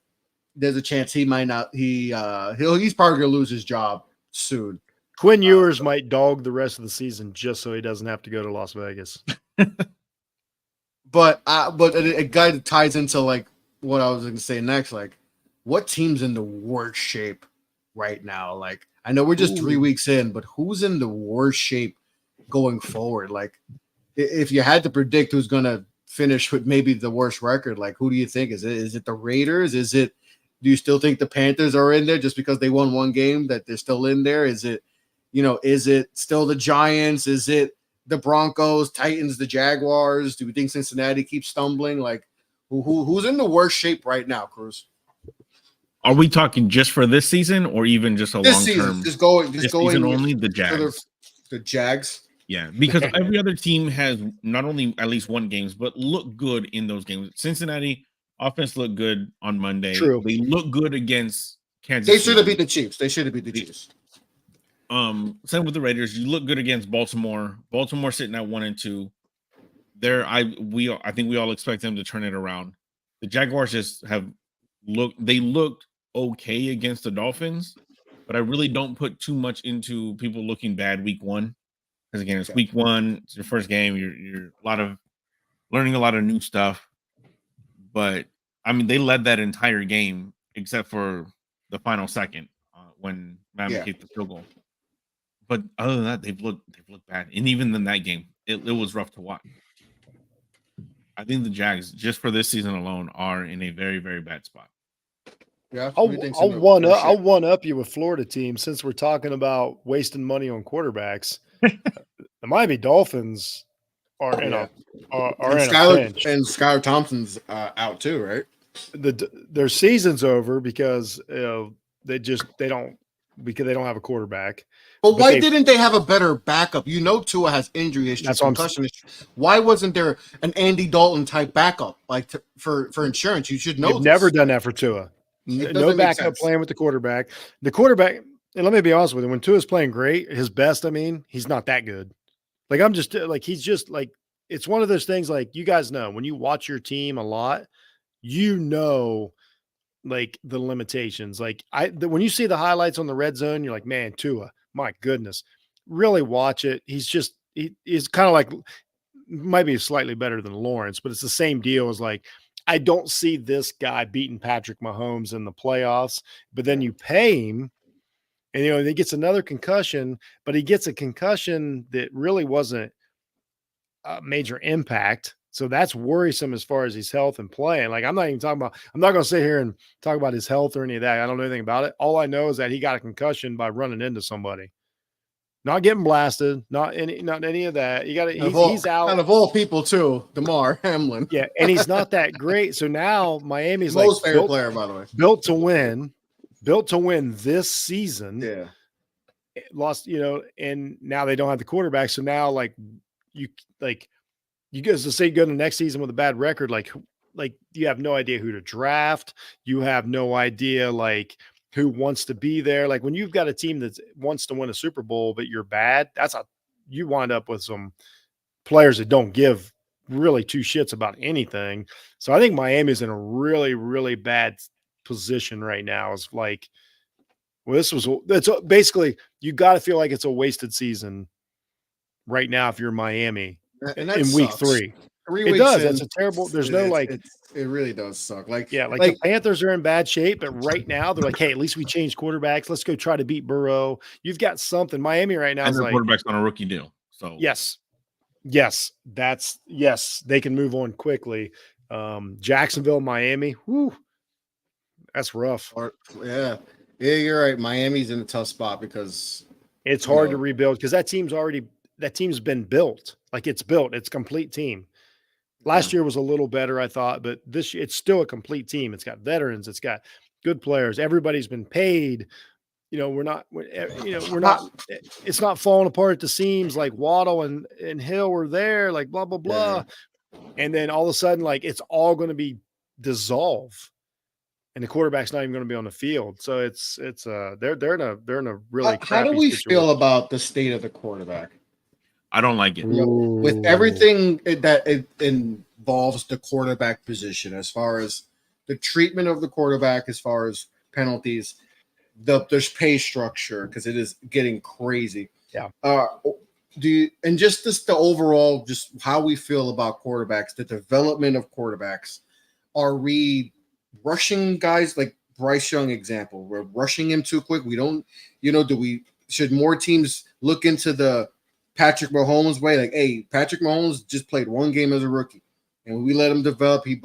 there's a chance he might not. He's probably gonna lose his job soon. Quinn Ewers might dog the rest of the season just so he doesn't have to go to Las Vegas. But a guy that ties into like what I was going to say next, like what team's in the worst shape right now? Like, I know we're just 3 weeks in, but who's in the worst shape going forward? Like, if you had to predict who's going to finish with maybe the worst record, like, who do you think? Is it the Raiders? Do you still think the Panthers are in there just because they won one game that they're still in there? Is it still the Giants? Is it the Broncos, Titans, the Jaguars? Do we think Cincinnati keeps stumbling? Like, who's in the worst shape right now, Cruz? Are we talking just for this season or even just a This long season, term? just going Season only the Jags. The Jags. Yeah, because every other team has not only at least won games, but look good in those games. Cincinnati offense looked good on Monday. True. They look good against Kansas They should have City. beat the Chiefs. They should have beat the Chiefs. Same with the Raiders. You look good against Baltimore. Baltimore sitting at 1-2. I think we all expect them to turn it around. The Jaguars just looked okay against the Dolphins, but I really don't put too much into people looking bad week one. Because again, it's week one, it's your first game, you're learning a lot of new stuff. But I mean, they led that entire game except for the final second when Miami kicked the field goal. But other than that, they've looked bad. And even in that game, it was rough to watch. I think the Jags, just for this season alone, are in a very, very bad spot. Yeah, I'll one up you with Florida team since we're talking about wasting money on quarterbacks. The Miami Dolphins are in a pinch. And Skylar Thompson's out too, right? Their season's over because they don't have a quarterback. But why didn't they have a better backup? You know, Tua has injury issues, concussion issues. Why wasn't there an Andy Dalton type backup for insurance? You should know. They've never done that for Tua. No backup plan with the quarterback. The quarterback, and let me be honest with you, when Tua's playing great, his best, I mean, he's not that good. Like he's just like, it's one of those things like you guys know when you watch your team a lot, you know, like the limitations. Like when you see the highlights on the red zone, you're like, man, Tua, my goodness, really watch it. He's kind of like, might be slightly better than Lawrence, but it's the same deal as like, I don't see this guy beating Patrick Mahomes in the playoffs, but then you pay him and, he gets another concussion, but he gets a concussion that really wasn't a major impact. So that's worrisome as far as his health and playing. Like, I'm not going to sit here and talk about his health or any of that. I don't know anything about it. All I know is that he got a concussion by running into somebody. Not getting blasted, not any of that. He's out. Out of all people, too, DeMar Hamlin. Yeah, and he's not that great. So now Miami's most favorite player, by the way. Built to win this season. Yeah. Lost, and now they don't have the quarterback. So now, you guys to say go to the next season with a bad record, like you have no idea who to draft. You have no idea who wants to be there. Like when you've got a team that wants to win a Super Bowl, but you're bad, you wind up with some players that don't give really two shits about anything. So I think Miami's in a really, really bad position right now. It's like, it's basically, you got to feel like it's a wasted season right now if you're Miami in week 3. 3 it weeks does. In, That's a terrible. There's it really does suck. The Panthers are in bad shape, but right now they're like, hey, at least we changed quarterbacks. Let's go try to beat Burrow. You've got something. Miami right now and is their quarterback's on a rookie deal. So yes, they can move on quickly. Jacksonville, Miami, whoo, that's rough. Yeah, you're right. Miami's in a tough spot because it's hard to rebuild because that team's been built. Like it's built. It's a complete team. Last year was a little better, I thought, but this year it's still a complete team. It's got veterans. It's got good players. Everybody's been paid. We're not. It's not falling apart at the seams. Like Waddle and Hill were there. Like blah blah blah, and then all of a sudden, it's all going to be dissolve, and the quarterback's not even going to be on the field. So they're in a really. How do we feel about the state of the quarterback? I don't like it. With everything that it involves the quarterback position, as far as the treatment of the quarterback, as far as penalties, there's pay structure because it is getting crazy. Yeah. Just the overall, just how we feel about quarterbacks, the development of quarterbacks. Are we rushing guys like Bryce Young example? We're rushing him too quick. We don't, should more teams look into the Patrick Mahomes way? Like, hey, Patrick Mahomes just played one game as a rookie, and we let him develop. He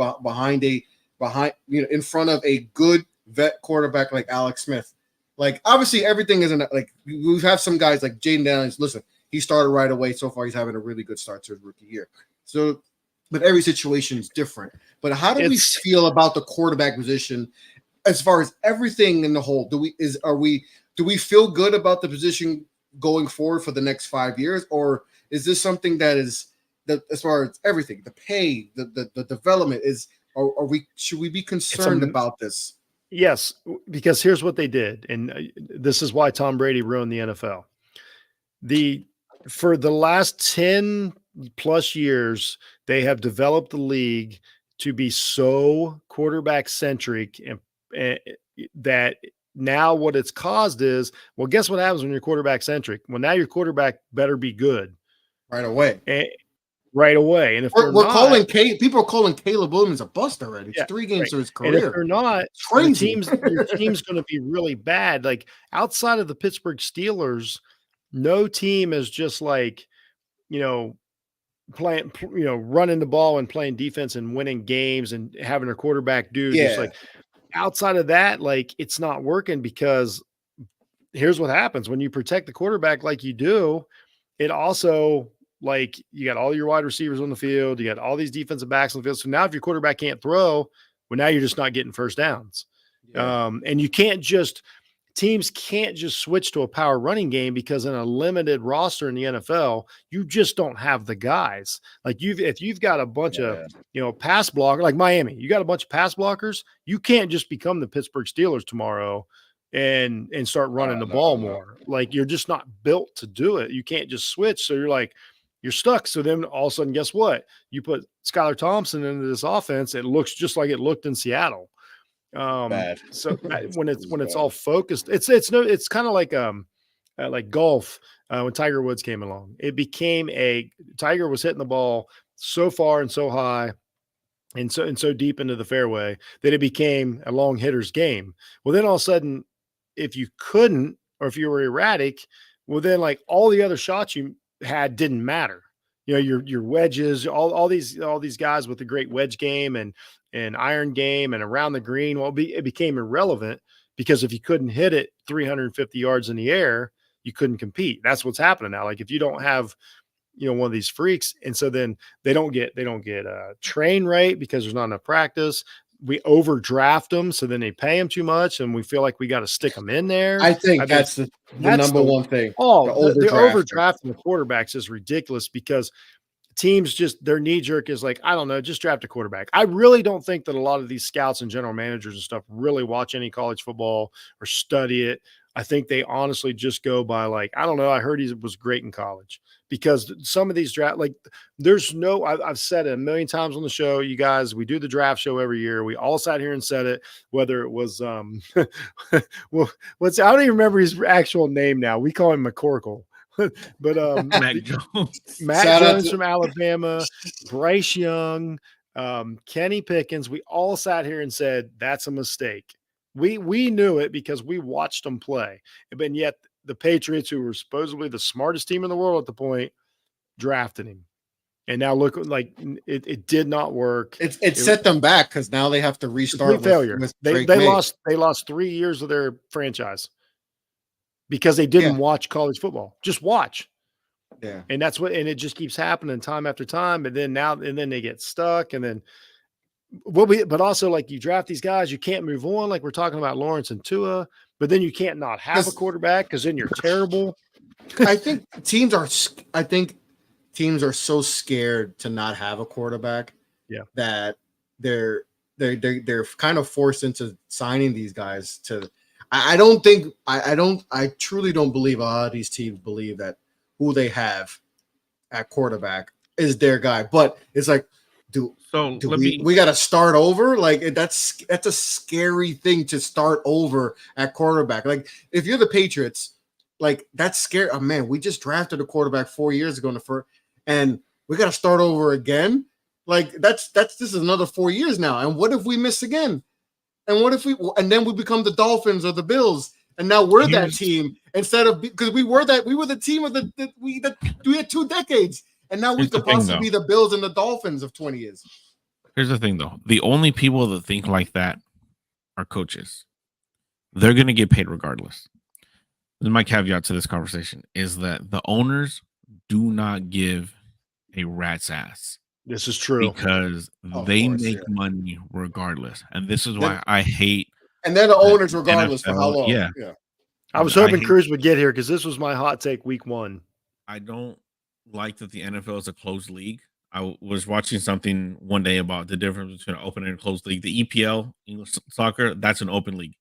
in front of a good vet quarterback like Alex Smith. Like, obviously, everything isn't like we have some guys like Jaden Daniels. Listen, he started right away. So far, he's having a really good start to his rookie year. So, but every situation is different. But how do we feel about the quarterback position as far as everything in the whole, do we feel good about the position going forward for the next 5 years, or is this something that is that as far as everything, the pay, the development is, should we be concerned about this? Yes, because here's what they did, and this is why Tom Brady ruined the NFL. For the last 10 plus years, they have developed the league to be so quarterback centric, and that now what it's caused is, well, guess what happens when you're quarterback centric? Well, now your quarterback better be good right away. Right away. And if we're calling people are calling Caleb Williams a bust already. It's 3 games to his career. And if they're not, your team's going to be really bad. Like outside of the Pittsburgh Steelers, no team is just like, playing, running the ball and playing defense and winning games and having their quarterback do just like outside of that, like it's not working, because here's what happens when you protect the quarterback like you do. It also, like, you got all your wide receivers on the field, you got all these defensive backs on the field. So now if your quarterback can't throw, well, now you're just not getting first downs. And teams can't just switch to a power running game, because in a limited roster in the NFL, you just don't have the guys. Like if you've got a bunch of, pass blocker, like Miami, you got a bunch of pass blockers, you can't just become the Pittsburgh Steelers tomorrow and start running the ball more. Like you're just not built to do it. You can't just switch. So you're stuck. So then all of a sudden, guess what? You put Skylar Thompson into this offense. It looks just like it looked in Seattle. So when it's all focused, it's kind of like golf. When Tiger Woods came along, it became Tiger was hitting the ball so far and so high and so deep into the fairway that it became a long hitter's game. Well, then all of a sudden, if you couldn't, or if you were erratic, well, then like all the other shots you had didn't matter. Your wedges, all these guys with a great wedge game and iron game and around the green, well, it became irrelevant, because if you couldn't hit it 350 yards in the air, you couldn't compete. That's what's happening now. Like if you don't have, one of these freaks, and so then they don't get trained right because there's not enough practice. We overdraft them, so then they pay them too much, and we feel like we got to stick them in there. I think that's the number one thing. The overdrafting the quarterbacks is ridiculous, because teams just, their knee jerk is like, I don't know, just draft a quarterback. I really don't think that a lot of these scouts and general managers and stuff really watch any college football or study it. I think they honestly just go by like, I don't know, I heard he was great in college, because some of these draft, like there's no, I've said it a million times on the show, you guys, we do the draft show every year. We all sat here and said it, whether it was, well, I don't even remember his actual name now. We call him McCorkle. But Mac Jones from Alabama, Bryce Young, Kenny Pickens, we all sat here and said that's a mistake. We knew it because we watched them play, and yet the Patriots, who were supposedly the smartest team in the world at the point, drafted him, and now look, like it did not work. It set them back, because now they have to restart. Failure. They lost 3 years of their franchise, because they didn't watch college football. Just watch. Yeah. And that's and it just keeps happening time after time. And then they get stuck. And then but also, like, you draft these guys, you can't move on. Like we're talking about Lawrence and Tua, but then you can't not have a quarterback, because then you're terrible. I think teams are so scared to not have a quarterback that they're kind of forced into signing these guys to, I truly don't believe a lot of these teams believe that who they have at quarterback is their guy. But it's like, we got to start over. Like that's a scary thing to start over at quarterback. Like if you're the Patriots, like that's scary. Oh man, we just drafted a quarterback 4 years ago and we got to start over again. Like this is another 4 years now. And what if we miss again? And what if and then we become the Dolphins or the Bills, and now we're that team instead of, because we were the team of we had 2 decades, and now we could possibly be the Bills and the Dolphins of 20 years. Here's the thing, though: the only people that think like that are coaches. They're going to get paid regardless. And my caveat to this conversation is that the owners do not give a rat's ass. This is true, because they make money regardless, and this is why I hate And they're the the owners regardless for how NFL. long. Yeah. Yeah. I was I hoping hate- Cruz would get here because this was my hot take week 1. I don't like that the NFL is a closed league. Was watching something one day about the difference between an open and a closed league. The EPL, English soccer, that's an open league.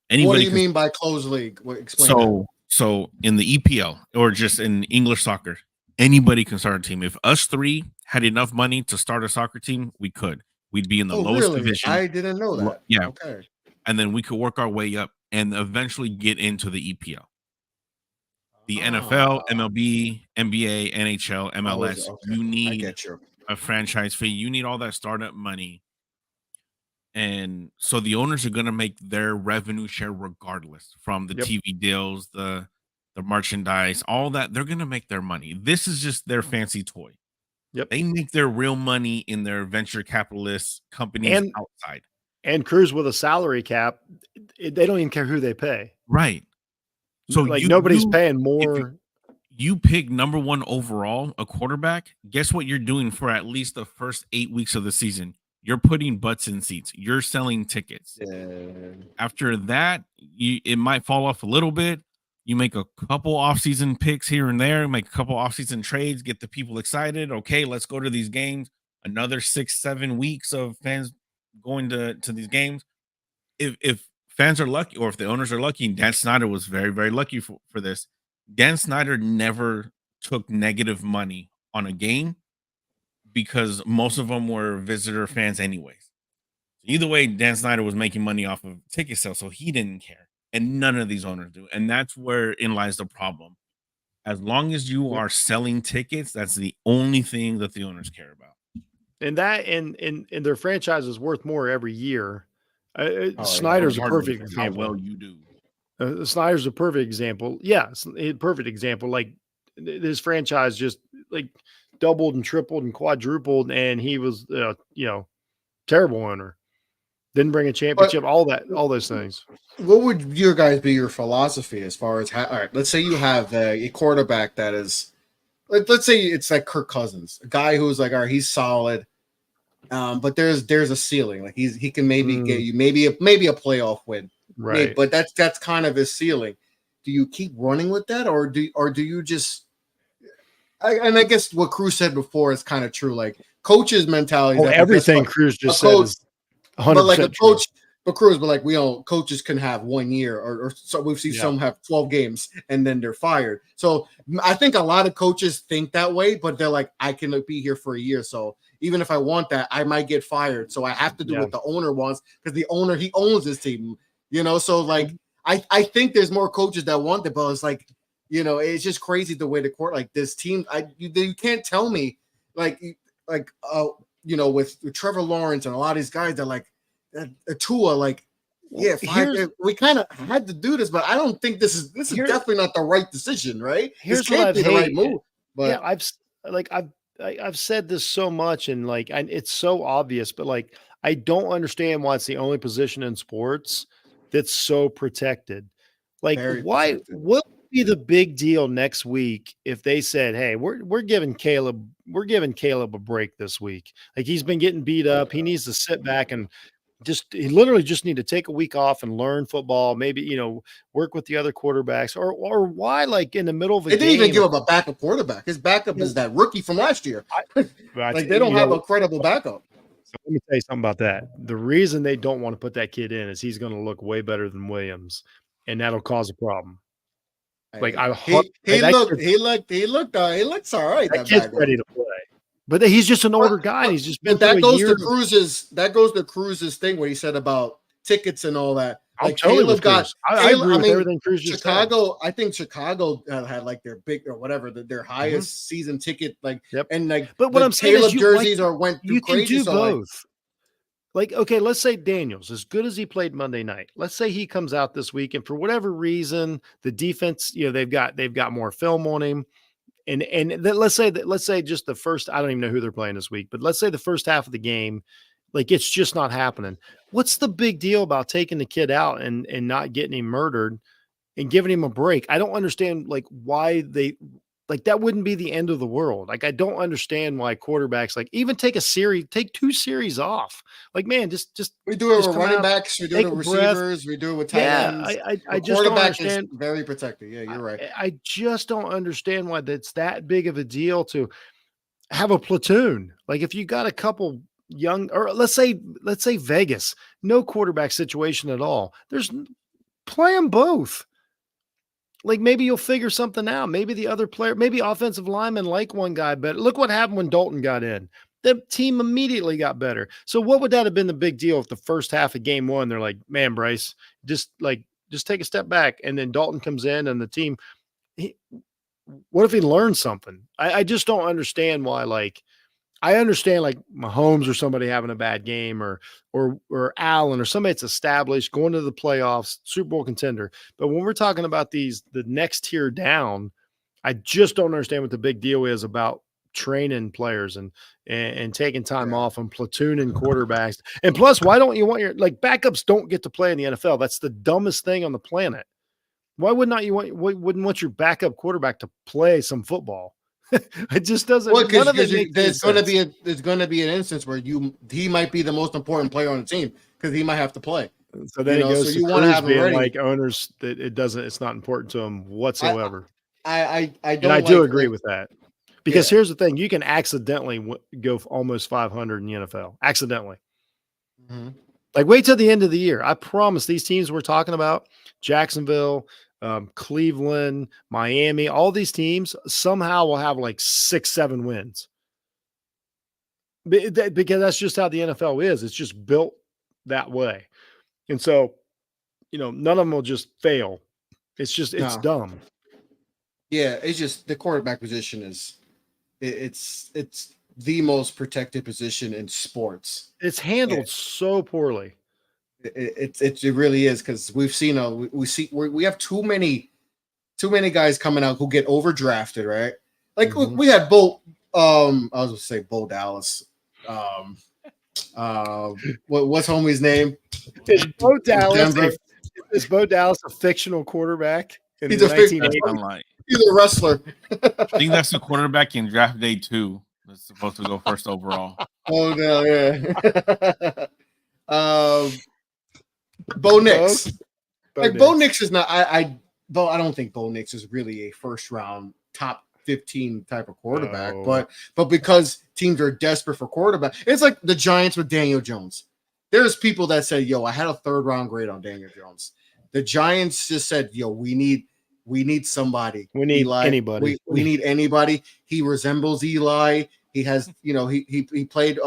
What do Anybody you can mean by closed league? Explain that. So in the EPL or just in English soccer, anybody can start a team. If us three had enough money to start a soccer team, we could. We'd be in the Oh, lowest really? division. I didn't know that. Yeah. Okay. And then we could work our way up and eventually get into the EPL. The NFL, MLB, NBA, NHL, MLS, you I need get you. a franchise fee. You need all that startup money. And so the owners are going to make their revenue share regardless from the Yep. TV deals, the merchandise, all that. They're going to make their money. This is just their fancy toy. Yep. They make their real money in their venture capitalist companies And- outside. And Cruz with a salary cap, they don't even care who they pay. Right. So like nobody's paying more. You pick number 1 overall, a quarterback. Guess what you're doing for at least the first 8 weeks of the season? You're putting butts in seats. You're selling tickets. After that, it might fall off a little bit. You make a couple offseason picks here and there, make a couple offseason trades, get the people excited. Okay, let's go to these games. Another 6-7 weeks of fans going to these games. If fans are lucky, or if the owners are lucky, and Dan Snyder was very, very lucky for this. Dan Snyder never took negative money on a game because most of them were visitor fans anyways. Either way, Dan Snyder was making money off of ticket sales, so he didn't care. And none of these owners do. And that's wherein lies the problem. As long as you are selling tickets, that's the only thing that the owners care about. And that and their franchise is worth more every year. Snyder's a perfect example. How well you do. Snyder's a perfect example. Yeah, it's a perfect example. Like his franchise just like doubled and tripled and quadrupled, and he was, terrible owner. Didn't bring a championship. All those things. What would your guys be your philosophy as far as all right? Let's say you have a quarterback that is, let's say it's like Kirk Cousins, a guy who's like, all right, he's solid, but there's a ceiling. Like he can maybe get you maybe a playoff win. Right. But that's kind of his ceiling. Do you keep running with that, or do you just? I guess what Cruz said before is kind of true. Like coach's mentality. Everything Cruz just said is 100% but like a coach, true. but Cruz, but like we all coaches can have 1 year, or so we've seen some have 12 games and then they're fired. So I think a lot of coaches think that way, but they're like, I can be here for a year, so even if I want that, I might get fired. So I have to do what the owner wants because the owner, he owns his team. So like I think there's more coaches that want it, but it's like, it's just crazy the way the court, like this team, you can't tell me with Trevor Lawrence and a lot of these guys that like Tua, like we kind of had to do this, but I don't think this is definitely not the right decision, right? Here's this can't what be the right move. But I've said this so much, and like it's so obvious, but like I don't understand why it's the only position in sports that's so protected. Like, why? What would be the big deal next week if they said, "Hey, we're giving Caleb a break this week. Like he's been getting beat up. He needs to sit back and he literally just need to take a week off and learn football. Maybe work with the other quarterbacks, or why? Like in the middle of a game, they didn't even give up a backup quarterback. His backup is that rookie from last year. Like they don't have a credible backup. So let me tell you something about that. The reason they don't want to put that kid in is he's going to look way better than Williams, and that'll cause a problem. Like he looked all right. That kid's ready to play, but he's just an older guy. And he's just been that goes to Cruz's thing where he said about tickets and all that. Like Caleb got, I agree with everything Cruz just said. I think Chicago had like their big or whatever their highest season ticket, and like. But what I'm saying Caleb is, jerseys went through you crazy. Can do both. Like, okay, let's say Daniels, as good as he played Monday night, let's say he comes out this week, and for whatever reason, the defense, they've got more film on him, and let's say just the first, I don't even know who they're playing this week, but let's say the first half of the game, like it's just not happening. What's the big deal about taking the kid out and not getting him murdered and giving him a break? I don't understand why like that wouldn't be the end of the world. Like, I don't understand why quarterbacks like even take 2 series off. Like, man, just We do it with come running out, backs. We do it take with a breath. receivers. We do it with tight Yeah, ends. I The just don't quarterback is understand. very protected. Yeah, you're right. I just don't understand why that's that big of a deal to have a platoon. Like, if you got a couple young, or let's say Vegas, no quarterback situation at all. Play them both. Like, maybe you'll figure something out. Maybe the other player, maybe offensive linemen like one guy better. Look what happened when Dalton got in. The team immediately got better. So what would that have been the big deal if the first half of game one, they're like, man, Bryce, just take a step back. And then Dalton comes in and the team, what if he learned something? I just don't understand why. Like, I understand like Mahomes or somebody having a bad game, or Allen or somebody that's established going to the playoffs, Super Bowl contender. But when we're talking about the next tier down, I just don't understand what the big deal is about training players and taking time off and platooning quarterbacks. And plus, why don't you want your like backups don't get to play in the NFL? That's the dumbest thing on the planet. Why would not you wouldn't want your backup quarterback to play some football? It just doesn't. Well, None of it because makes there's going to sense. be there's going to be an instance where he might be the most important player on the team because he might have to play. So then it goes so to you want to Cruz have him being ready. like owners that it's not important to them whatsoever. I And don't I do like, agree like, with that, because here's the thing: you can accidentally go almost 500 in the NFL. Accidentally. Mm-hmm. Like, wait till the end of the year. I promise these teams we're talking about, Jacksonville, Cleveland, Miami, all these teams somehow will have like 6-7 wins. Because that's just how the NFL is. It's just built that way. And so, none of them will just fail. It's dumb. Yeah, it's just the quarterback position is it's the most protected position in sports. It's handled so poorly. It really is, because we've seen we have too many guys coming out who get overdrafted, right? Like we had Bo I was gonna say Bo Dallas. What's homie's name? Is Bo Dallas Denver. a fictional quarterback in He's the a fic- 1980s? He's a wrestler. I think that's the quarterback in draft day 2 that's supposed to go first overall. Oh no, yeah. Bo Nix. Bo Nix is not. I don't think Bo Nix is really a first round top 15 type of quarterback, but because teams are desperate for quarterback, it's like the Giants with Daniel Jones. There's people that said, "Yo, I had a 3rd round grade on Daniel Jones." The Giants just said, "Yo, we need somebody. We need Eli. anybody. We need anybody." He resembles Eli. He has, he played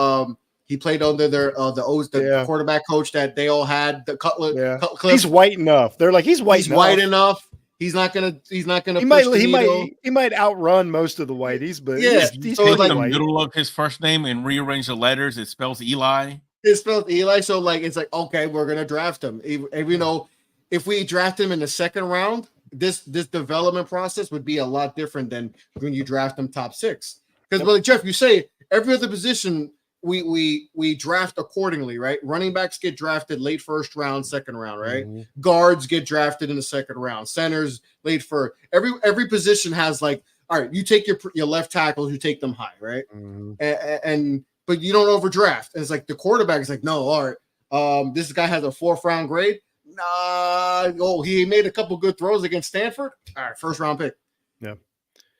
he played under the quarterback coach that they all had, the Cutler. Yeah. Cliff. He's white enough. They're like, he's white enough. He's not gonna He push might outrun most of the whiteys, but Yeah. he's So, Take like, the white. middle of his first name and rearrange the letters. It spells Eli. It spelled Eli, so like it's like, okay, we're gonna draft him. If we draft him in the 2nd round, this development process would be a lot different than when you draft him top 6. Because like Jeff, you say every other position we draft accordingly, right? Running backs get drafted late 1st round, 2nd round, right? Mm-hmm. Guards get drafted in the 2nd round. Centers late for every position has like, all right, you take your left tackles, you take them high, right? Mm-hmm. But you don't overdraft. And it's like the quarterback is like, no, all right, this guy has a 4th round grade. Nah, he made a couple good throws against Stanford. All right, 1st round pick. Yeah.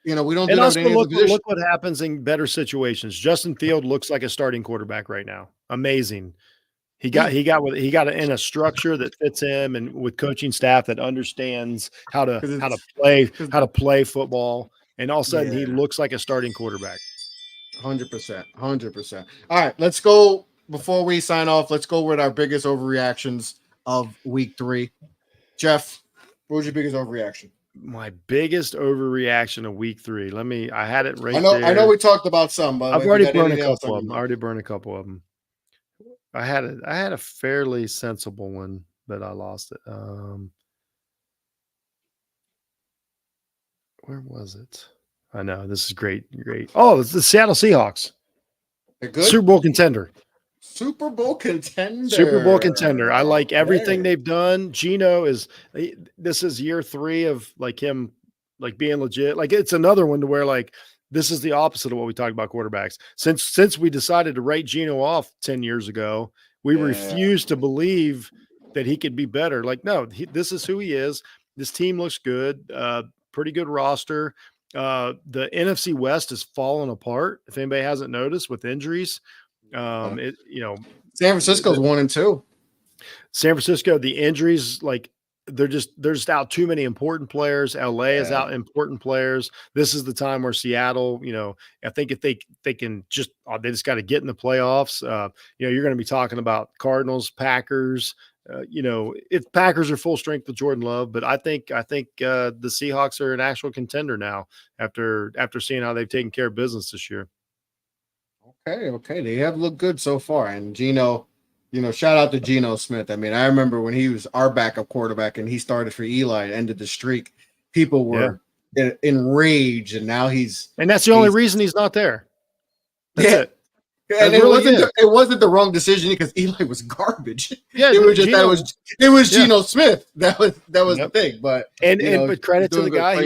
We don't do And that also with any other position. look what happens in better situations. Justin Field looks like a starting quarterback right now. Amazing. He got in a structure that fits him, and with coaching staff that understands how to play football. And all of a sudden he looks like a starting quarterback. 100%. All right, let's go. Before we sign off, let's go with our biggest overreactions of week 3. Jeff, what was your biggest overreaction? My biggest overreaction of week 3. I had it right there. I know we talked about some, but I've already burned a couple of them. I had a fairly sensible one, but I lost it. Where was it? I know, this is great. Oh, it's the Seattle Seahawks. They're good. Super Bowl contender. Super Bowl contender. I like everything they've done. Gino this is year 3 of like him like being legit. Like it's another one to where like this is the opposite of what we talked about quarterbacks. Since we decided to write Geno off 10 years ago, we refused to believe that he could be better. Like, no, this is who he is. This team looks good. Pretty good roster. The NFC West is falling apart. If anybody hasn't noticed with injuries, San Francisco's 1-2. San Francisco, the injuries, like they're just out too many important players. LA is out important players. This is the time where Seattle, I think if they can just they just got to get in the playoffs. You're going to be talking about Cardinals, Packers. If Packers are full strength with Jordan Love, but I think the Seahawks are an actual contender now after seeing how they've taken care of business this year. Okay, they have looked good so far, and Geno. Shout out to Geno Smith. I mean, I remember when he was our backup quarterback and he started for Eli, ended the streak. People were enraged, and now and that's the only reason he's not there. That's it. And it wasn't the wrong decision because Eli was garbage. Yeah, it was just it was Geno Smith. That was the thing. But but credit to the guy.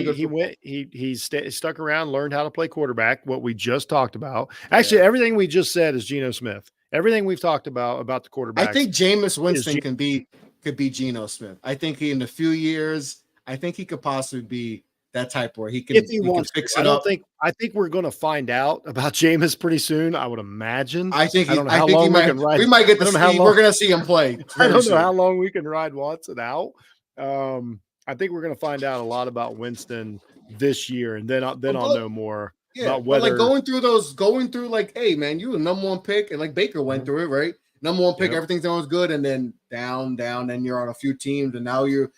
He stuck around, learned how to play quarterback. What we just talked about. Actually, everything we just said is Geno Smith. Everything we've talked about the quarterback. I think Jameis Winston could be Geno Smith. I think in a few years, I think he could possibly be that type where he can, if he wants to fix it up. I think we're going to find out about Jameis pretty soon. I would imagine. I don't know how long we can ride. We might get to see. We're going to see him play. I don't know how long we can ride Watson out. I think we're going to find out a lot about Winston this year, and then I'll know more. Yeah, like going through like, hey man, you a number one pick, and like Baker went through it, right? Number one pick, everything's always good, and then down, then you're on a few teams, and now you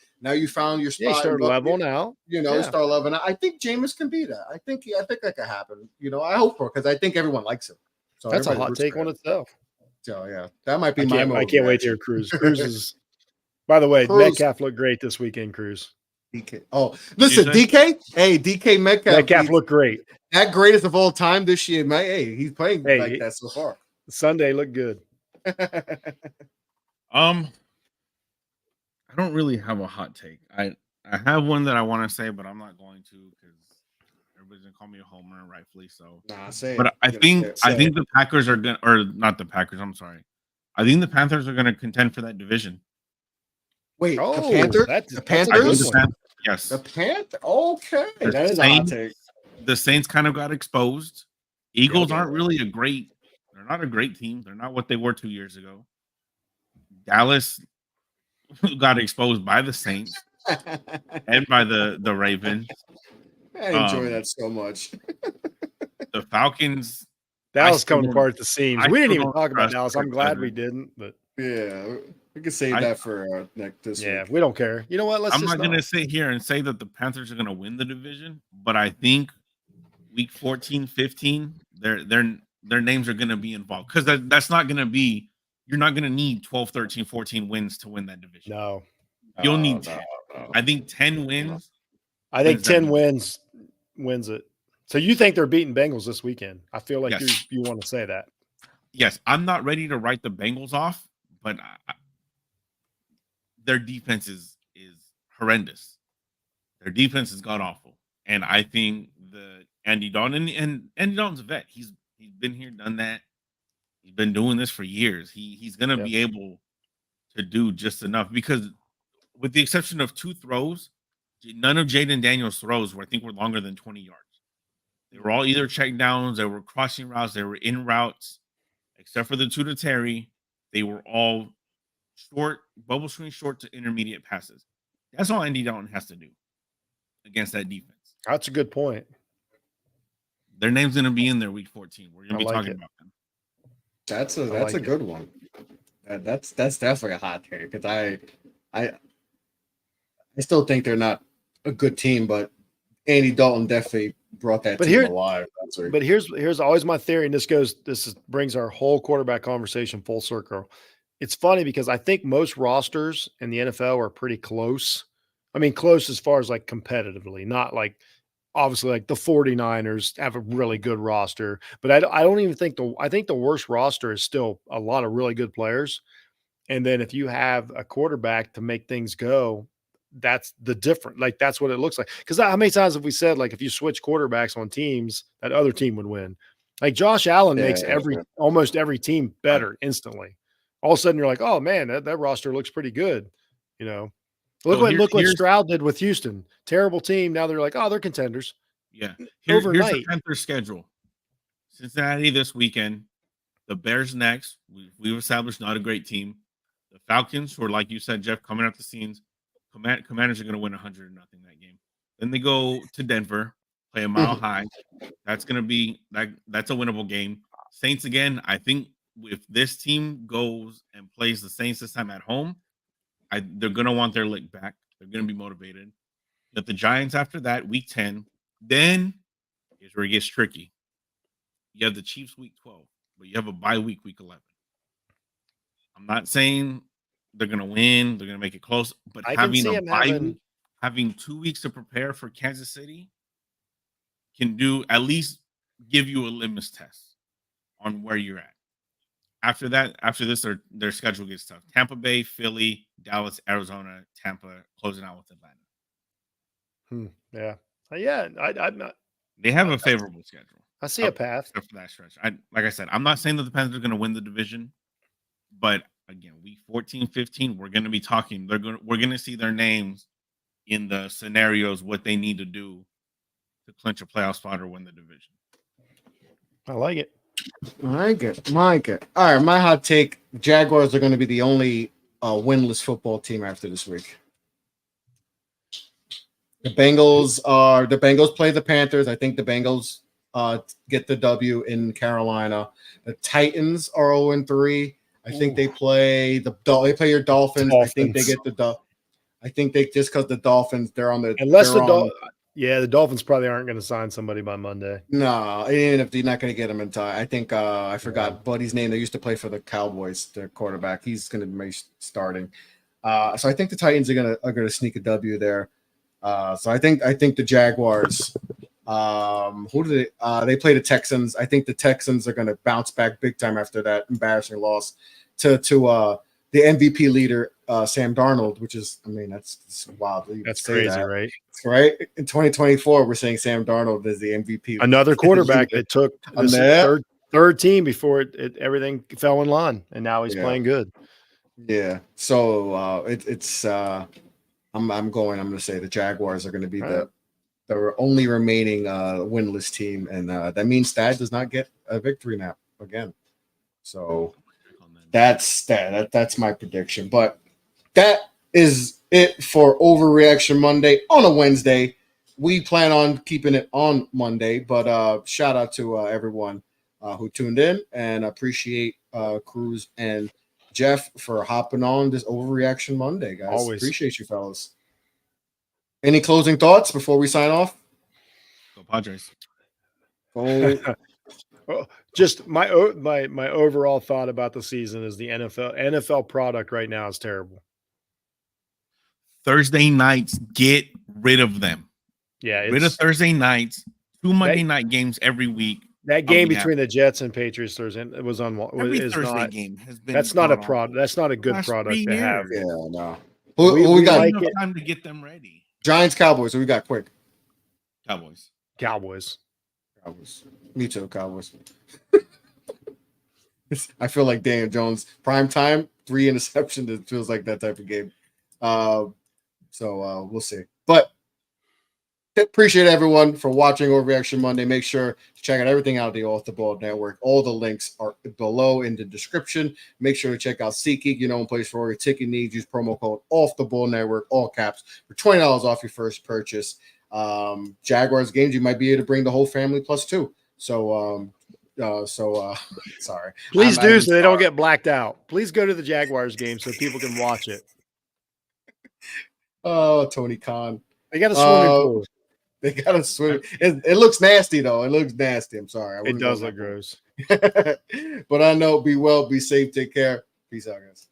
found your spot. You start leveling out. Start leveling out. I think Jameis can be that. I think that could happen. I hope for because I think everyone likes him. So that's a hot take on itself. So yeah, that might be my. I can't wait to hear Cruz. Cruz is. By the way, Metcalf looked great this weekend. Cruz. DK. Oh, listen, DK. Hey, DK Metcalf looked great. That greatest of all time this year, man. Hey, he's playing like that so far. Sunday looked good. I don't really have a hot take. I have one that I want to say, but I'm not going to because everybody's gonna call me a homer, rightfully so. Say but it. I think the Packers are gonna, or not the Packers. I'm sorry. I think the Panthers are gonna contend for that division. Wait, the Panthers? The Panthers? Yes. The Panthers? Okay. That is a hot take. The Saints kind of got exposed. Eagles aren't really they're not a great team. They're not what they were 2 years ago. Dallas got exposed by the Saints and by the Ravens. I enjoy that so much. The Falcons. Dallas coming apart at the seams. We didn't even talk about Dallas. I'm glad we didn't, but yeah, we could save that for this week. Yeah, we don't care. You know what? I'm not going to sit here and say that the Panthers are going to win the division, but I think week 14, 15, their names are going to be involved because that's not going to be. You're not going to need 12, 13, 14 wins to win that division. No, you'll need 10. No. I think 10 wins. I think 10 wins it. So you think they're beating Bengals this weekend? I feel like you want to say that. Yes, I'm not ready to write the Bengals off, but their defense is horrendous. Their defense has gone awful, and I think the Andy Dalton and Andy Dalton's a vet. He's been here, done that. He's been doing this for years. He's going to be able to do just enough because, with the exception of 2 throws, none of Jaden Daniels' throws were longer than 20 yards. They were all either check downs, they were crossing routes, they were in routes, except for the 2 to Terry. They were all short, bubble screen short to intermediate passes. That's all Andy Dalton has to do against that defense. That's a good point. Their name's going to be in there week 14. We're going to be talking about them. That's a good one. That's definitely a hot take because I still think they're not a good team, but Andy Dalton definitely brought that team alive. But here's always my theory, and this brings our whole quarterback conversation full circle. It's funny because I think most rosters in the NFL are pretty close. I mean, close as far as like competitively, not like obviously like the 49ers have a really good roster, but I don't even think I think the worst roster is still a lot of really good players. And then if you have a quarterback to make things go, that's the different. Like that's what it looks like. Because how many times have we said like if you switch quarterbacks on teams, that other team would win? Like Josh Allen makes almost every team better instantly. All of a sudden you're like, oh man, that roster looks pretty good. You know, look what Stroud did with Houston. Terrible team. Now they're like, oh, they're contenders. Yeah. Here's the Panthers schedule. Cincinnati this weekend. The Bears next. We've established not a great team. The Falcons, who are, like you said, Jeff, coming out the scenes. Commanders are going to win 100-0 that game. Then they go to Denver, play a mile high. That's going to be that's a winnable game. Saints again. I think if this team goes and plays the Saints this time at home, they're going to want their lick back. They're going to be motivated. But the Giants after that, week 10. Then is where it gets tricky. You have the Chiefs week 12, but you have a bye week 11. I'm not saying they're going to win, they're going to make it close, but having a bye week, having 2 weeks to prepare for Kansas City can at least give you a litmus test on where you're at. After this, their schedule gets tough. Tampa Bay, Philly, Dallas, Arizona, Tampa, closing out with Atlanta. I'm not. They have a favorable schedule. I see a path for that stretch. Like I said, I'm not saying that the Panthers are going to win the division, but again, week 14, 15, we're going to be talking. We're going to see their names in the scenarios, what they need to do to clinch a playoff spot or win the division. I like it. Like it. All right, my hot take: Jaguars are going to be the only winless football team after this week. The Bengals play the Panthers. I think the Bengals get the W in Carolina. The Titans are 0-3. I think they play your Dolphins. I think they get I think they just because the Dolphins they're on the the Dolphins probably aren't going to sign somebody by Monday. No, even if they're not going to get him in time. I think I forgot Buddy's name. They used to play for the Cowboys, their quarterback. He's going to be starting. So I think the Titans are going to sneak a W there. So I think the Jaguars. Who do they play the Texans? I think the Texans are going to bounce back big time after that embarrassing loss to the MVP leader Sam Darnold, which is that's wild. That's crazy, right? Right. In 2024, we're saying Sam Darnold is the MVP. Another quarterback that took this third team before everything fell in line, and now he's playing good. Yeah. So I'm going to say the Jaguars are going to be the only remaining winless team, and that means Thad does not get a victory nap again. So that's my prediction. But that is it for Overreaction Monday on a Wednesday. We plan on keeping it on Monday, but shout out to everyone who tuned in, and appreciate Cruz and Jeff for hopping on this Overreaction Monday, guys. Always appreciate you, fellas. Any closing thoughts before we sign off? Go Padres. Just my overall thought about the season is the NFL product right now is terrible. Thursday nights, get rid of them. Yeah, rid of Thursday nights. 2 Monday night games every week. That game between the Jets and Patriots Thursday was Thursday game has been. That's not a product. That's not a good product to have. Yeah, no. We got time to get them ready. Giants, Cowboys. So we got quick. Cowboys. Me too, Cowboys. I feel like Daniel Jones. Prime time, 3 interceptions. It feels like that type of game. So we'll see. But appreciate everyone for watching Overreaction Monday. Make sure to check out everything out the Off the Ball Network. All the links are below in the description. Make sure to check out SeatGeek, your own place for all your ticket needs. Use promo code Off the Ball Network, all caps, for $20 off your first purchase. Jaguars games, you might be able to bring the whole family +2. So sorry. Please do so they don't get blacked out. Please go to the Jaguars game so people can watch it. Oh, Tony Khan. They got a swimming pool. They got to swim. It looks nasty, though. It looks nasty. I'm sorry. It does look gross. But I know, be well, be safe, take care. Peace out, guys.